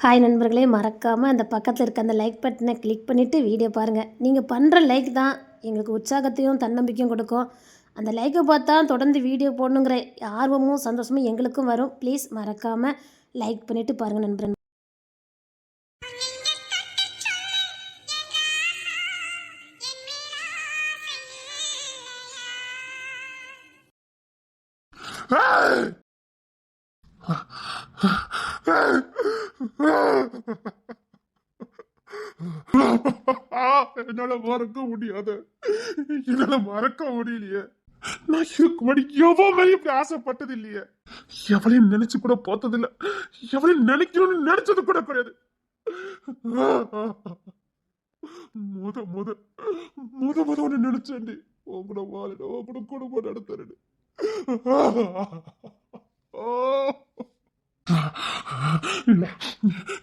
Hi நண்பர்களே, மறக்காமல் அந்த பக்கத்தில் இருக்க அந்த லைக் பட்டனை கிளிக் பண்ணிவிட்டு வீடியோ பாருங்கள். நீங்கள் பண்ணுற லைக் தான் எங்களுக்கு உற்சாகத்தையும் தன்னம்பிக்கையும் கொடுக்கும். அந்த லைக்கை பார்த்தா தொடர்ந்து வீடியோ போடணுங்கிற ஆர்வமும் சந்தோஷமும் எங்களுக்கும் வரும். ப்ளீஸ் மறக்காமல் லைக் பண்ணிவிட்டு பாருங்கள் நண்பர்கள். என்னால மறக்க முடியாத, என்னால மறக்க முடியலையே. நான் இருக்கும்படி எவ்வளவு இப்படி ஆசைப்பட்டது இல்லையே. எவளையும் நினைச்சு கூட பார்த்தது இல்ல, எவளையும் நினைக்கணும்னு நினைச்சது கூட கிடையாது. முத முத முத முத ஒண்ணு நினைச்சேன்டி, உங்களோட வாழிட உங்களோட குடும்பம் நடத்துறேன்.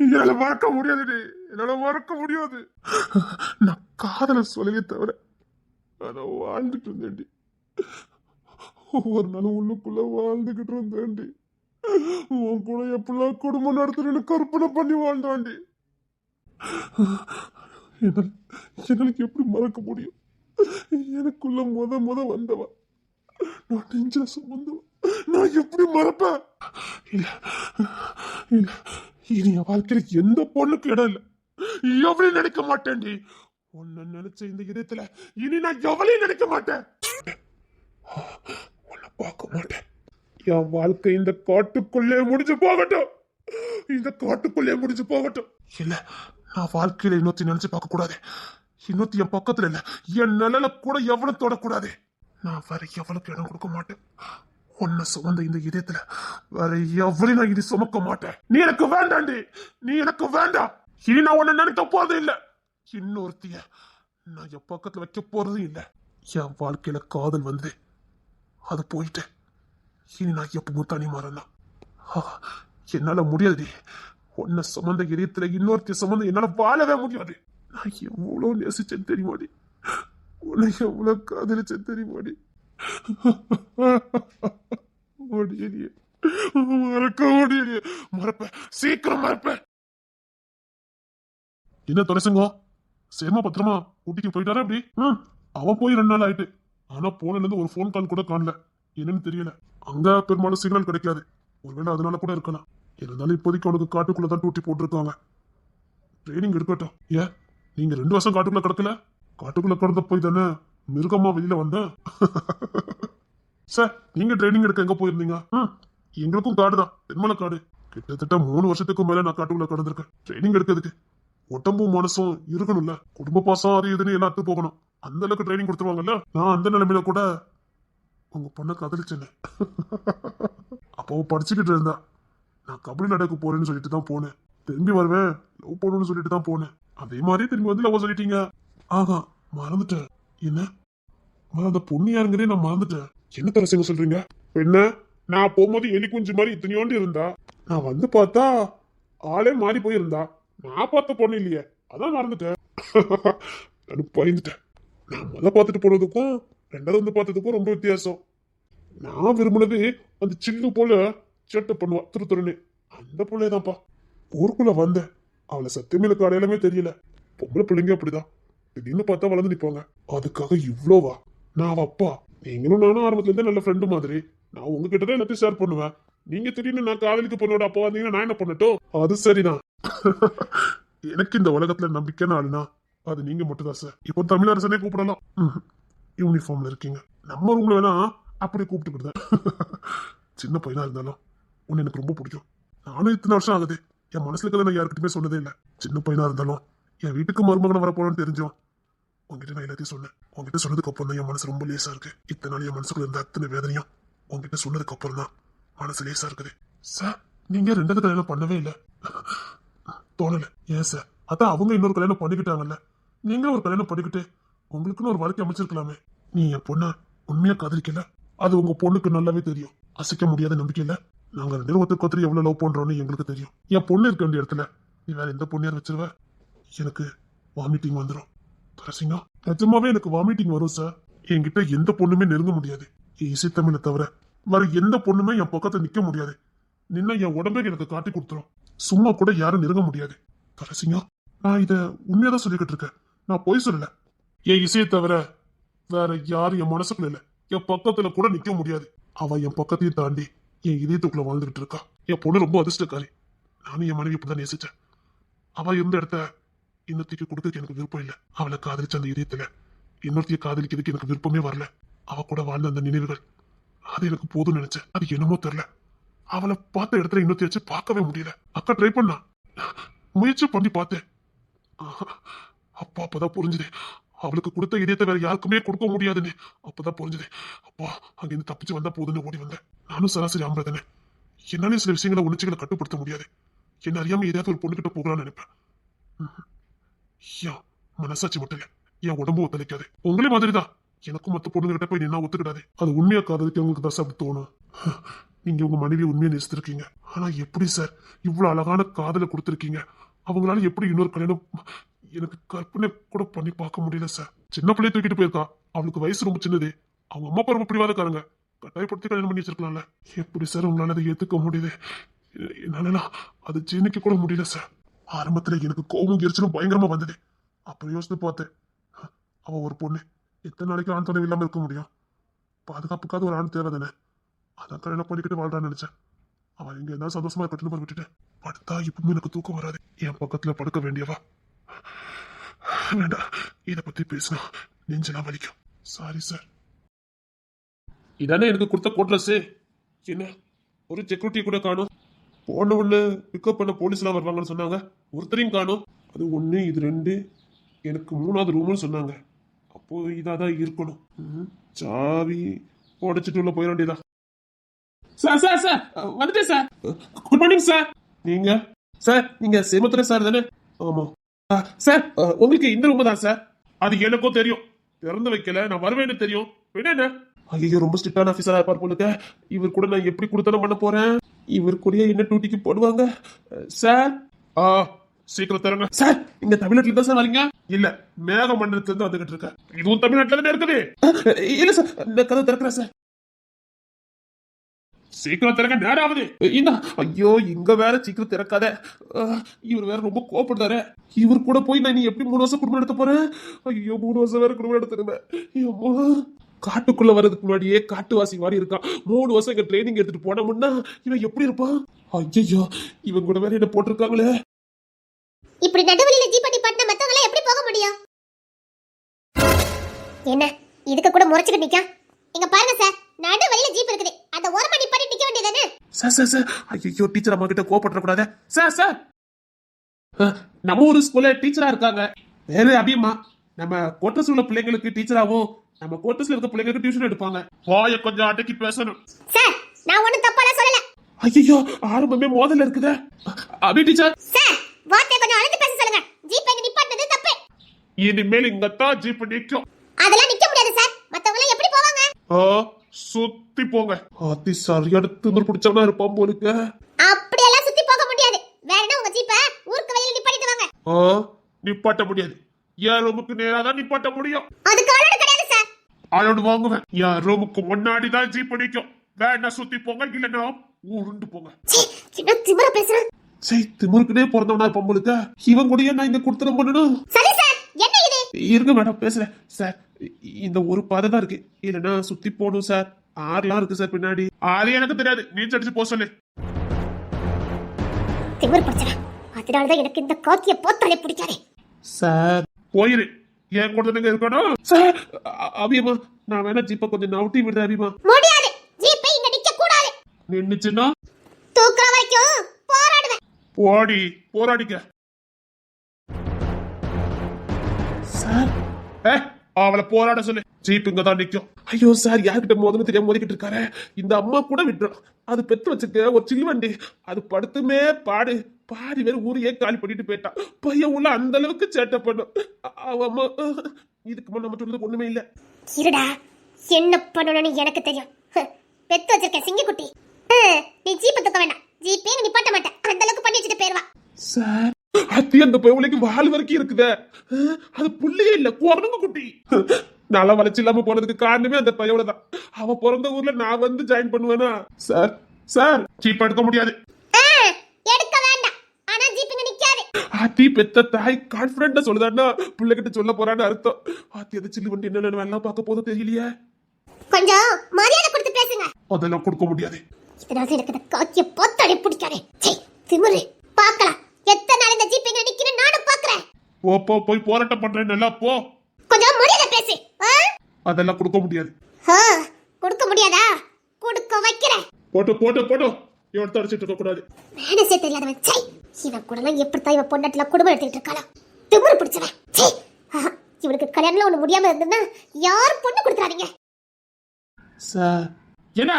என்னால மறக்க முடியாதுடி, என்னால மறக்க முடியாது. நான் காதல சொல்லவே தவிர அத வாழ்ந்துட்டு இருந்தேன்டி. ஒவ்வொரு நாளும் உள்ளுக்குள்ள வாழ்ந்துகிட்டு இருந்தேன்டி. உன் கூட எப்படிலாம் குடும்பம் நடத்துறேன்னு கற்பனை பண்ணி வாழ்ந்தாண்டி. எங்களுக்கு எப்படி மறக்க முடியும்? எனக்குள்ள முத முத வந்தவ, நான் நெஞ்சில சுமந்தவ, நான் எப்படி மறப்பேன்? இல்ல இல்ல, இனி என் வாழ்க்கையில எந்த பொண்ணுக்கு இடம் இல்ல. எவளையும் நினைக்க மாட்டேன்டி. உன்னை நினைச்ச இந்த இதயத்துல இனி நான் எவளையும் நினைக்க மாட்டேன். உன்னை பார்க்க மாட்டேன். என் வாழ்க்கை இந்த காட்டுக்குள்ளே முடிஞ்சு போகட்டும், இந்த காட்டுக்குள்ளே முடிஞ்சு போகட்டும். இல்ல, நான் வாழ்க்கையில இன்னொத்தி நினைச்சு பார்க்க கூடாது. இன்னொத்தி என் பக்கத்துல இல்ல, என் நிழல கூட எவனும் தொடக்கூடாது. நான் வேற எவனுக்கு இடம் கொடுக்க மாட்டேன். உன்னை சுமந்த இந்த இதயத்துல வேற எவளையும் நான் இனி சுமக்க மாட்டேன். நீ எனக்கு வேண்டாண்டி, நீ எனக்கு வேண்டாம். இனி நான் உன்னை நினைக்க போறதும் இல்ல, இன்னொருத்திய நான் என் பக்கத்துல வைக்க போறதும் இல்ல. என் வாழ்க்கையில காதல் வந்து அது போயிட்டு இனி நான் எப்பவும் தனி மாறனா என்னால முடியாதுடி. உன்னை சுமந்த இதயத்துல இன்னொருத்திய சுமந்த என்னால வாழவே முடியாது. நான் எவ்வளவு நேசிச்சேன் தெரியுமாடி, உன்னை எவ்வளவு காதலிச்சேன் தெரியுமாடி. முடியலையே, மறக்க முடியலையே. மறப்பேன், சீக்கிரம் மறப்பேன். என்ன துரைசங்கம், சேமா பத்திரமா ஊட்டிக்கு போயிட்டாரா? அப்படி அவன் போய் 2 நாள் ஆயிட்டு. ஆனா போனதுல இருந்து ஒரு போன் கால் கூட காணல. என்னன்னு தெரியல. அங்க பெரும்பாலும் சிக்னல் கிடைக்காது, ஒருவேளை அதனால கூட இருக்கலாம். இருந்தாலும் இப்போதைக்கு அவனுக்கு காட்டுக்குள்ளதான் டூட்டி போட்டிருக்காங்க. ட்ரைனிங் எடுக்கட்டும். ஏன் நீங்க 2 வருஷம் காட்டுக்குள்ள கிடக்கல? காட்டுக்குள்ள கிடந்த போய் தானே மிருகமா வெளியில வந்தேன். சார், நீங்க ட்ரைனிங் எடுக்க எங்க போயிருந்தீங்க? எங்களுக்கும் காடு தான், தென்மலை காடு. கிட்டத்தட்ட 3 வருஷத்துக்கு மேல நான் காட்டுக்குள்ள கடந்திருக்கேன். ட்ரைனிங் எடுக்கிறதுக்கு உடம்பும் மனசும் இருக்கணும்ல. குடும்ப பாசம் அது இதுன்னு எல்லாம் அத்து போகணும். அந்த அளவுக்கு ட்ரைனிங் கொடுத்துருவாங்கல்ல. நான் அந்த நிலைமையில கூட உங்க பொண்ணை காதலிச்சேன். அப்போ படிச்சுக்கிட்டு இருந்தா, நான் கபடி நடக்க போறேன்னு சொல்லிட்டு தான் போனேன். திரும்பி வருவேன், லவ் பண்ணணும்னு சொல்லிட்டு தான் போனேன். அதே மாதிரி திரும்பி வந்து லவ் சொல்லிட்டீங்க. ஆகா, மறந்துட்டேன். என்ன அந்த பொண்ணு யாருங்கிறே நான் மறந்துட்டேன். என்ன தரசிங்க சொல்றீங்க? என்ன, நான் போகும்போது எலி குஞ்சு மாதிரி இத்தனையோண்டு இருந்தா, நான் வந்து பார்த்தா ஆளே மாறி போயிருந்தா. நான் பார்த்த பொண்ணு இல்லையே, அதான் மறந்துட்டேன். நான் பயந்துட்டேன். நான் பார்த்துட்டு போனதுக்கும் 2வது வந்து பார்த்ததுக்கும் ரொம்ப வித்தியாசம். நான் விரும்பினது அந்த சில்லு போல சேட்டை பண்ணுவா துருத்துருன்னு, அந்த பிள்ளைதான்ப்பா. ஊருக்குள்ள வந்தேன், அவளை சத்தியமேலுக்கு அடையாளமே தெரியல. பொம்பளை பிள்ளைங்க அப்படிதான், திடீர்னு பார்த்தா வளர்ந்து நிப்பாங்க. அதுக்காக இவ்வளோவா? நான் அவ அப்பா. நீங்களும் நானும் ஆரம்பத்துல இருந்தே நல்ல ஃப்ரெண்டு மாதிரி. நான் உங்ககிட்ட தான் எல்லாத்தையும் ஷேர் பண்ணுவேன். நீங்க திடீர்னு நான் காதலிக்கு பொண்ணோட அப்பா வந்தீங்கன்னா நான் என்ன பண்ணட்டும்? அது சரிதான். எனக்கு இந்த உலகத்துல நம்பிக்கைன்னு ஆளுனா அது நீங்க மட்டும் தான் சார். இப்போ தமிழரசனே கூப்பிடலாம். யூனிஃபார்ம்ல இருக்கீங்க, நம்ம ரூம்ல வேணா அப்படி கூப்பிட்டுக்கிட்டேன். சின்ன பையனா இருந்தாலும் உன்னை எனக்கு ரொம்ப பிடிக்கும். நானும் இத்தனை வருஷம் ஆகுது, என் மனசுல இருக்கிறத நான் யாருக்கிட்டுமே சொன்னதே இல்லை. சின்ன பையனா இருந்தாலும் என் வீட்டுக்கு மருமகனை வரப்போறேன்னு தெரிஞ்சோம் உங்ககிட்ட நான் எல்லாத்தையும் சொன்னேன். உங்ககிட்ட சொன்னதுக்கு அப்புறம் தான் என் மனசு ரொம்ப லேசா இருக்கு. இத்தனை நாள் என் மனசுக்குள்ள இருந்த அத்தனை வேதனையும் உங்ககிட்ட சொன்னதுக்கு அப்புறம் தான் மனசு லேசா இருக்குது. சார், நீங்க 2வது கல்யாணம் பண்ணவே இல்லை தோணல. ஏன் சார்? அதான் அவங்க இன்னொரு கல்யாணம் பண்ணிக்கிட்டாங்கல்ல, நீங்களும் ஒரு கல்யாணம் பண்ணிக்கிட்டு உங்களுக்குன்னு ஒரு வாழ்க்கை அமைச்சிருக்கலாமே. நீ என் பொண்ண உண்மையா காதலிக்கல, அது உங்க பொண்ணுக்கு நல்லாவே தெரியும். அசைக்க முடியாத நம்பிக்கை இல்ல. நாங்க 2 ஒருத்தருக்கு ஒருத்தர் எவ்வளவு லவ் பண்றோம்னு எங்களுக்கு தெரியும். என் பொண்ணு இருக்க வேண்டிய இடத்துல நீ வேற எந்த பொண்ணையார் வச்சிருவ? எனக்கு வாமிட்டிங் வந்துடும். தரசிங்க, நிஜமாவே எனக்கு வாமிட்டிங் வரும் சார். என்கிட்ட எந்த பொண்ணுமே நெருங்க முடியாது. இசைத்தமிழை தவிர வேற எந்த பொண்ணுமே என் பக்கத்துல நிக்க முடியாது. நின்னா என் உடம்பே எனக்கு காட்டி கொடுத்துரும். சும்மா கூட யாரும் நெருங்க முடியாது. கடைசியா நான் இத உண்மையாதான் சொல்லிக்கிட்டு இருக்கேன். நான் பொய் சொல்லல. என் இசையை தவிர வேற யாரும் என் மனசுக்குள்ள இல்ல. என் பக்கத்துல கூட நிக்க முடியாது. அவ என் பக்கத்தையும் தாண்டி என் இதயத்துக்குள்ள வாழ்ந்துகிட்டு இருக்கா. என் பொண்ணு ரொம்ப அதிர்ஷ்டக்காரி. நானும் என் மனைவி இப்படிதான் நேசிச்சேன். அவ இருந்த இடத்த இன்னொருத்திக்கு கொடுக்க எனக்கு விருப்பம் இல்லை. அவளை காதலிச்ச அந்த இதயத்துல இன்னொருத்திய காதலிக்கிறதுக்கு எனக்கு விருப்பமே வரல. அவ கூட வாழ்ந்த அந்த நினைவுகள் அது எனக்கு போதும் நினைச்சேன். அது என்னமோ தெரியல. அவளை பார்த்த இடத்துல இன்னொருத்தி வச்சு பார்க்கவே முடியல. அக்கா ட்ரை பண்ணா, முயற்சி பண்ணி பார்த்தேன். அப்பதான் புரிஞ்சுது அவளுக்கு கொடுத்த இதயத்தை வேற யாருக்குமே கொடுக்க முடியாதுன்னு. அப்பதான் புரிஞ்சுது. அப்பா அங்கிருந்து தப்பிச்சு வந்தா போதுன்னு ஓடி வந்தேன். நானும் சராசரி ஆம்பளை தானே. என்னாலே சில விஷயங்களை உணர்ச்சிகளை கட்டுப்படுத்த முடியாது. என்ன அறியாம ஏதாவது ஒரு பொண்ணுகிட்ட போகலாம்னு நினைப்பேன். ஏன் மனசாட்சி மட்டும் இல்ல, என் உடம்பு ஒத்துழைக்காது. உங்களே மாதிரிதான் எனக்கும் மத்த பொண்ணுகிட்ட போய் நின்னா ஒத்துக்கிடாது. அது உண்மையா காதலிக்கிறவங்களுக்கு தான் அப்படி தோணும். நீங்க உங்க மனைவி உண்மையை நேசித்திருக்கீங்க. ஆனா எப்படி சார் இவ்வளவு அழகான காதலை கொடுத்திருக்கீங்க? அவங்களால எப்படி இன்னொரு கல்யாணம் எனக்கு கற்பனை கூட பண்ணி பார்க்க முடியல சார். சின்ன பிள்ளைய தூக்கிட்டு போயிருக்கா. அவளுக்கு வயசு ரொம்ப சின்னது. அவங்க அம்மா அப்பா ரொம்ப பிடிவாதக்காரங்க. கட்டாயப்படுத்தி கல்யாணம் பண்ணி வச்சிருக்கலாம்ல. எப்படி சார் உங்களால அதை ஏத்துக்க முடியுது? என்னால அது ஜீர்ணிக்க கூட முடியல சார். ஆரம்பத்துல எனக்கு கோபம் எரிச்சலும் பயங்கரமா வந்தது. அப்புறம் யோசித்து பார்த்தேன். அவ ஒரு பொண்ணு, எத்தனை நாளைக்கு ஆண் துணைவு இல்லாம இருக்க முடியும்? பாதுகாப்புக்காக ஒரு ஆண் தேவை தானே. அதான் கல்யாணம் பண்ணிக்கிட்டு வாழ்றான்னு நினைச்சேன். அவன் எங்க இருந்தாலும் சந்தோஷமா இருக்கட்டும்னு விட்டுட்டேன். படுத்தா இப்பவுமே எனக்கு தூக்கம் வராது. என் பக்கத்துல படுக்க வேண்டியவா வேண்டாம். இத பத்தி பேசினா நெஞ்செல்லாம் வலிக்கும். Sorry sir. இதானே எனக்கு கொடுத்த கோட்லஸ். என்ன ஒரு செக்யூரிட்டி கூட காணும். போன உடனே பிக்கப் பண்ண போலீஸ் எல்லாம் வருவாங்கன்னு சொன்னாங்க. ஒருத்தரையும் காணும். அது ஒண்ணு, இது ரெண்டு, எனக்கு மூணாவது ரூம்னு சொன்னாங்க. அப்போ இதாதான் இருக்கணும். சாவி உடைச்சிட்டு உள்ள போயிட வேண்டியதா. சார் சார் சார் வந்துட்டேன் சார். Good morning sir. நீங்க சார் நீங்க சேமத்துறை சார் தானே? ஆமா சார். உங்களுக்கு இந்த ரூம் தான் சார். அது எனக்கும் தெரியும். திறந்து வைக்கல, நான் வருவேன்னு தெரியும். என்ன ஐயோ ரொம்ப ஸ்ட்ரிக்டான ஆஃபீஸரா இருப்பார் போலுக்க. இவர் கூட நான் எப்படி கொடுத்தாலும் பண்ண போறேன். இவர் கூட என்ன டியூட்டிக்கு போடுவாங்க சார். சீக்கிரம் தரங்க சார். நீங்க தமிழ்நாட்டுல தான் சார் வரீங்க? இல்ல, மேக மண்டலத்துல இருந்து வந்துகிட்டு இருக்கேன். இதுவும் தமிழ்நாட்டுல தானே இருக்குது? இல்ல சார், இந்த கதை திறக்கிறேன் சார். சீக்கிரம் திறக்க நேரம் ஆகுது. ஐயோ இங்க வேற சீக்கிரம் திறக்காத. இவர் வேற ரொம்ப கோபப்படுறாரு. இவர் கூட போய் நான் நீ எப்படி 3 வருஷம் குடும்பம் நடத்த போறேன்? ஐயோ 3 வருஷம் வேற குடும்பம் நடத்துறேன். காட்டுக்குள்ள வர்றதுக்கு முன்னாடியே காட்டுவாசி மாதிரி இருக்கான். 3 வருஷம் இங்க ட்ரைனிங் எடுத்துட்டு போனோம்னா இவன் எப்படி இருப்பான்? ஐயோ இவன் கூட வேற என்ன போட்டிருக்காங்களே. இப்படி நடுவழியில ஜீப் பண்ணி பட்டன மத்தவங்க எல்லாம் எப்படி போக முடியும்? என்ன இதுக்கு கூட முறைச்சிட்டு நிக்கா? இங்க பாருங்க சார், நடுவழியில ஜீப் இருக்குது. அந்த ஓரமா நிப்பாட்டி நிக்க வேண்டியதானே? சார் ஐயோ டீச்சர் அம்மா கிட்ட கோபப்பட கூடாது சார். நம்ம ஒரு ஸ்கூல்ல டீச்சரா இருக்காங்க. வேற அபியம்மா நம்ம கோட்டர்ஸ் உள்ள பிள்ளைங்களுக்கு டீச்சராவும் நம்ம கோட்டர்ஸ்ல இருக்க பிள்ளைங்களுக்கு டியூஷன் எடுப்பாங்க. வாயை கொஞ்சம் அடக்கி பேசணும் சார். நான் ஒண்ணும் தப்பாலாம் சொல்லல. ஐயோ ஆரம்பமே மோதல்ல இருக்குதே. அபி டீச்சர் சார், வார்த்தை கொஞ்சம் அழுத்தி பேச சொல்லுங்க. ஜீப் எங்க நிப்பாட்டது தப்பு. இனிமேல் இங்க தான் ஜீப் நிக்கும். அதெல்லாம் நிக்க முடியாது சார். மத்தவங்க எல்லாம் எப்படி போவாங்க? சுத்தி போங்க. அதி சரியான திமிர் பிடிச்சவனா இருப்பான் போலுக்க. அப்படி எல்லாம் சுத்தி போக முடியாது. வேறனா உங்க ஜீப்ப ஊருக்கு வெளியில நிப்பாட்டிட்டு வாங்க. நிப்பாட்ட முடியாது. என் ரூமுக்கு நேரா தான் நிப்பாட்ட முடியும். அதுக்கு அலோடு கிடையாது சார். அலோடு வாங்குவேன். என் ரூமுக்கு முன்னாடி தான் ஜீப் நிக்கும். வேணா சுத்தி போங்க, இல்லன்னா உருண்டு போங்க. என்ன திமிர பேசுற? சரி திமிருக்குனே பிறந்தவனா இருப்பான் போலுக்க. இவன் கூட நான் இங்க கொடுத்துட பண்ணணும். சரி சார், என்ன இது? இருங்க மேடம் பேசுறேன் சார். இந்த ஒரு பாதை தான் இருக்கு, இல்லன்னா சுத்தி போகணும் சார். ஆறுலாம் இருக்கு சார் பின்னாடி. அது எனக்கு தெரியாது, நீச்சல் அடிச்சு போக சொல்லு. திமிர் பிடிச்சவன். அதனாலதான் எனக்கு இந்த காக்கிய போத்தாலே பிடிக்காதே. சார் போயிரு, ஏன் கூட நீங்க இருக்கணும் சார். அபியமா நான் வேணா ஜீப்பை கொஞ்சம் நவுட்டி விடுறேன். அபிமா முடியாது. ஜீப்பை இங்க நிக்க கூடாது. நின்னுச்சுன்னா தூக்குற வரைக்கும் போராடுவேன். போராடிக்க சார். அவளை போராட சொல்லு. ஜீப் இங்க தான் நிக்கும். ஐயோ சார், யார்கிட்ட மோதன்னு தெரியாம மோதிக்கிட்டு இருக்காரு. இந்த அம்மா கூட விட்டுரும். அது பெத்து வச்சுக்க ஒரு சில்லி வண்டி. அது படுத்துமே பாடி வேற ஊரையே காலி பண்ணிட்டு போயிட்டான். பையன் உள்ள அந்த அளவுக்கு சேட்டை பண்ணும். அவ அம்மா இதுக்கு முன்ன நம்ம சொல்றது ஒண்ணுமே இல்ல. இருடா, என்ன பண்ணணும்னு எனக்கு தெரியும். பெத்து வச்சிருக்கேன் சிங்கக்குட்டி. நீ ஜீப்பை தூக்க வேண்டாம். ஜீப்பே நீ நிப்பாட்ட மாட்டேன். அந்த அளவுக்கு பண்ணி வச்சுட்டு போயிருவா சார். அத்தி அந்த பயவுலைக்கு வால் வரைக்கும் இருக்குதே. அது புள்ளியே இல்ல, குரங்கு குட்டி. நல்லா வளர்ச்சி இல்லாம போனதுக்கு காரணமே அந்த பையோட தான். அவ பிறந்த ஊர்ல நான் வந்து ஜாயின் பண்ணுவேனா? சார் ஜீப் எடுக்க முடியாது. எடுக்க வேண்டாம். ஆத்தி பெத்த தாய் கான்பிடண்டா சொல்லுதான்னா பிள்ளைகிட்ட சொல்ல போறான்னு அர்த்தம். ஆத்தி எதை சில்லு வண்டி என்ன வேலை பார்க்க போதும் தெரியலையே. கொஞ்சம் மரியாதை கொடுத்து பேசுங்க. அதெல்லாம் கொடுக்க முடியாது. இதனால எனக்கு இந்த காக்கிய பார்த்தாலே பிடிக்காதே. சே திமிரு. பார்க்கலாம் எத்தனை நாள் இந்த ஜிபேங்க நிக்கிறேன் நானும் பார்க்கறேன். போய் போராட்டம் பண்றேன் நல்லா போ. கொஞ்சம் மரியாதை பேசு. அதெல்லாம் கொடுக்க முடியாது. கொடுக்க முடியாதா? கொடுக்க வைக்கிறேன். போட்டோ இவன் தடிச்சிட்டு இருக்க கூடாது. மேனஸே தெரியாதவன். சை இவன் கூடலாம் எப்படித்தான் இவன் பொண்டாட்டில குடும்பம் எடுத்துட்டு இருக்காளா? திமிரு பிடிச்சவன். சை இவனுக்கு கல்யாணம்ல ஒண்ணு முடியாம இருந்ததுன்னா யார் பொண்ணு கொடுத்துறாதீங்க. சார் என்ன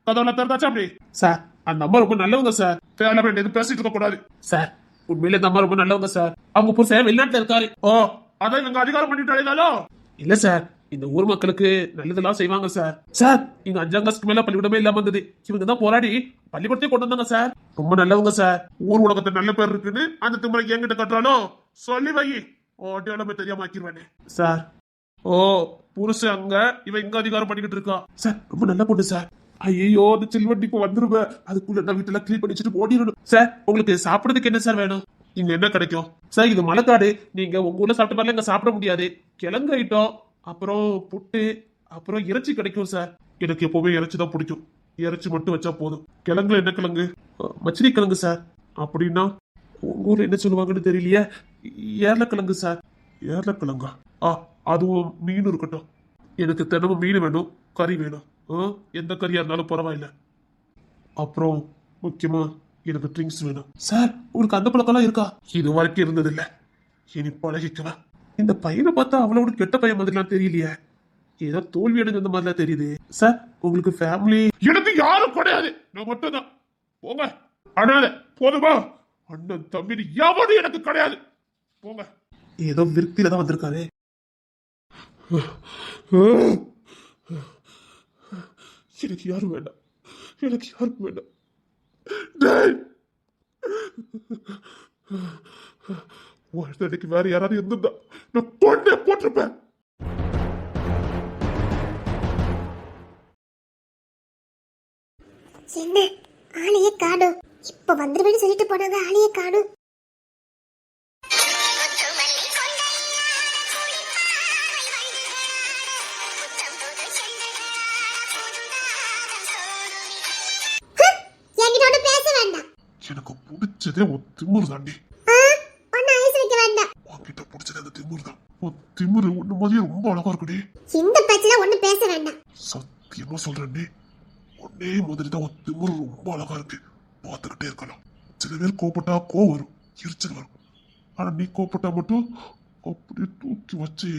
கதவுல திறந்தாச்சா அப்படி? சார் அந்த அம்மா ரொம்ப நல்லவங்க சார். தேவையில்லாம எதுவும் பேசிட்டு இருக்க கூடாது சார். உண்மையிலே இந்த அம்மா ரொம்ப நல்லவங்க சார். அவங்க புருஷன் வெளிநாட்டுல இருக்காரு. அதான் இவங்க அதிகாரம் பண்ணிட்டு அழைந்தாலும் இல்ல சார். இந்த ஊர் மக்களுக்கு நல்லதெல்லாம் செய்வாங்க சார். சார் இங்க 5ஆம் கிளாஸ்க்கு மேல பள்ளிக்கூடமே இல்லாம இருந்தது. இவங்க தான் போராடி பள்ளிக்கூடத்தையும் கொண்டு வந்தாங்க சார். ரொம்ப நல்லவங்க சார். ஊர் உலகத்துல நல்ல பேர் இருக்குன்னு அந்த திமுறை என்கிட்ட கட்டுறாலும் சொல்லி வை ஓட்டியாலுமே தெரியாம ஆக்கிடுவேனே சார். புருஷன் அங்க இவன் இங்க அதிகாரம் பண்ணிக்கிட்டு இருக்கா சார். ரொம்ப நல்ல பொண்ணு சார். ஐயோ அந்த செல்வண்டி இப்ப வந்துருவேன். அதுக்குள்ள நான் வீட்டுல கிளீன் பண்ணி வச்சுட்டு ஓடிடணும் சார். உங்களுக்கு சாப்பிடறதுக்கு என்ன சார் வேணும்? இங்க என்ன கிடைக்கும் சார்? இது மலைக்காடு. நீங்க உங்க ஊர்ல சாப்பிட்ட மாதிரி இங்க சாப்பிட முடியாது. கிழங்கு ஐட்டம், அப்புறம் புட்டு, அப்புறம் இறைச்சி கிடைக்கும் சார். எனக்கு எப்பவுமே இறைச்சி தான் பிடிக்கும். இறைச்சி மட்டும் வச்சா போதும். கிழங்குல என்ன கிழங்கு? மச்சினி கிழங்கு சார். அப்படின்னா உங்க ஊர்ல என்ன சொல்லுவாங்கன்னு தெரியலையே. ஏர்லக்கிழங்கு சார். ஏர்லக்கிழங்கா? அதுவும் மீன் இருக்கட்டும். எனக்கு தினமும் மீன் வேணும், கறி வேணும். எந்த கறியா இருந்தாலும் பரவாயில்ல. அப்புறம் முக்கியமா எனக்கு ட்ரிங்க்ஸ் வேணும் சார். உங்களுக்கு அந்த பழக்கம்லாம் இருக்கா? இது வரைக்கும் இருந்தது இல்ல, இனி பழகிக்கலாம். இந்த பையனை பார்த்தா அவ்வளவு கெட்ட பையன் மாதிரிலாம் தெரியலையே. ஏதோ தோல்வி அடைஞ்ச மாதிரிலாம் தெரியுது சார். உங்களுக்கு ஃபேமிலி? எனக்கு யாரும் கிடையாது, நான் மட்டும் தான். போங்க அண்ணாத போதுமா? அண்ணன் தம்பி எவனும் எனக்கு கிடையாது. போங்க. ஏதோ விருத்தியில தான் வந்திருக்காரு. எனக்கு யாரும் வேண்டாம், எனக்கு யாருக்கும் வேண்டாம். வாழ்க்கைக்கு வேற யாராவது இருந்திருந்தா நான் கொண்டே போட்டிருப்பேன். என்ன ஆளையே காணும்? இப்ப வந்துருவேன்னு சொல்லிட்டு போனாங்க, ஆளையே காணும். எனக்கு பிடிச்சதே ஒரு திமுரு தாண்டி. உன்கிட்ட பிடிச்சது அந்த திமுரு தான். உன் திமுரு ஒண்ணு மாதிரியே ரொம்ப அழகா இருக்குடி. இந்த பேச்சுல ஒண்ணு பேச வேண்டாம். சத்தியமா சொல்றேன்டி, ஒன்னே மாதிரி தான் உன் திமுரு ரொம்ப அழகா இருக்கு. பார்த்துக்கிட்டே இருக்கலாம். சில பேர் கோபப்பட்டா கோவம் வரும், எரிச்சல் வரும். ஆனா நீ கோபப்பட்டா மட்டும் அப்படியே தூக்கி வச்சு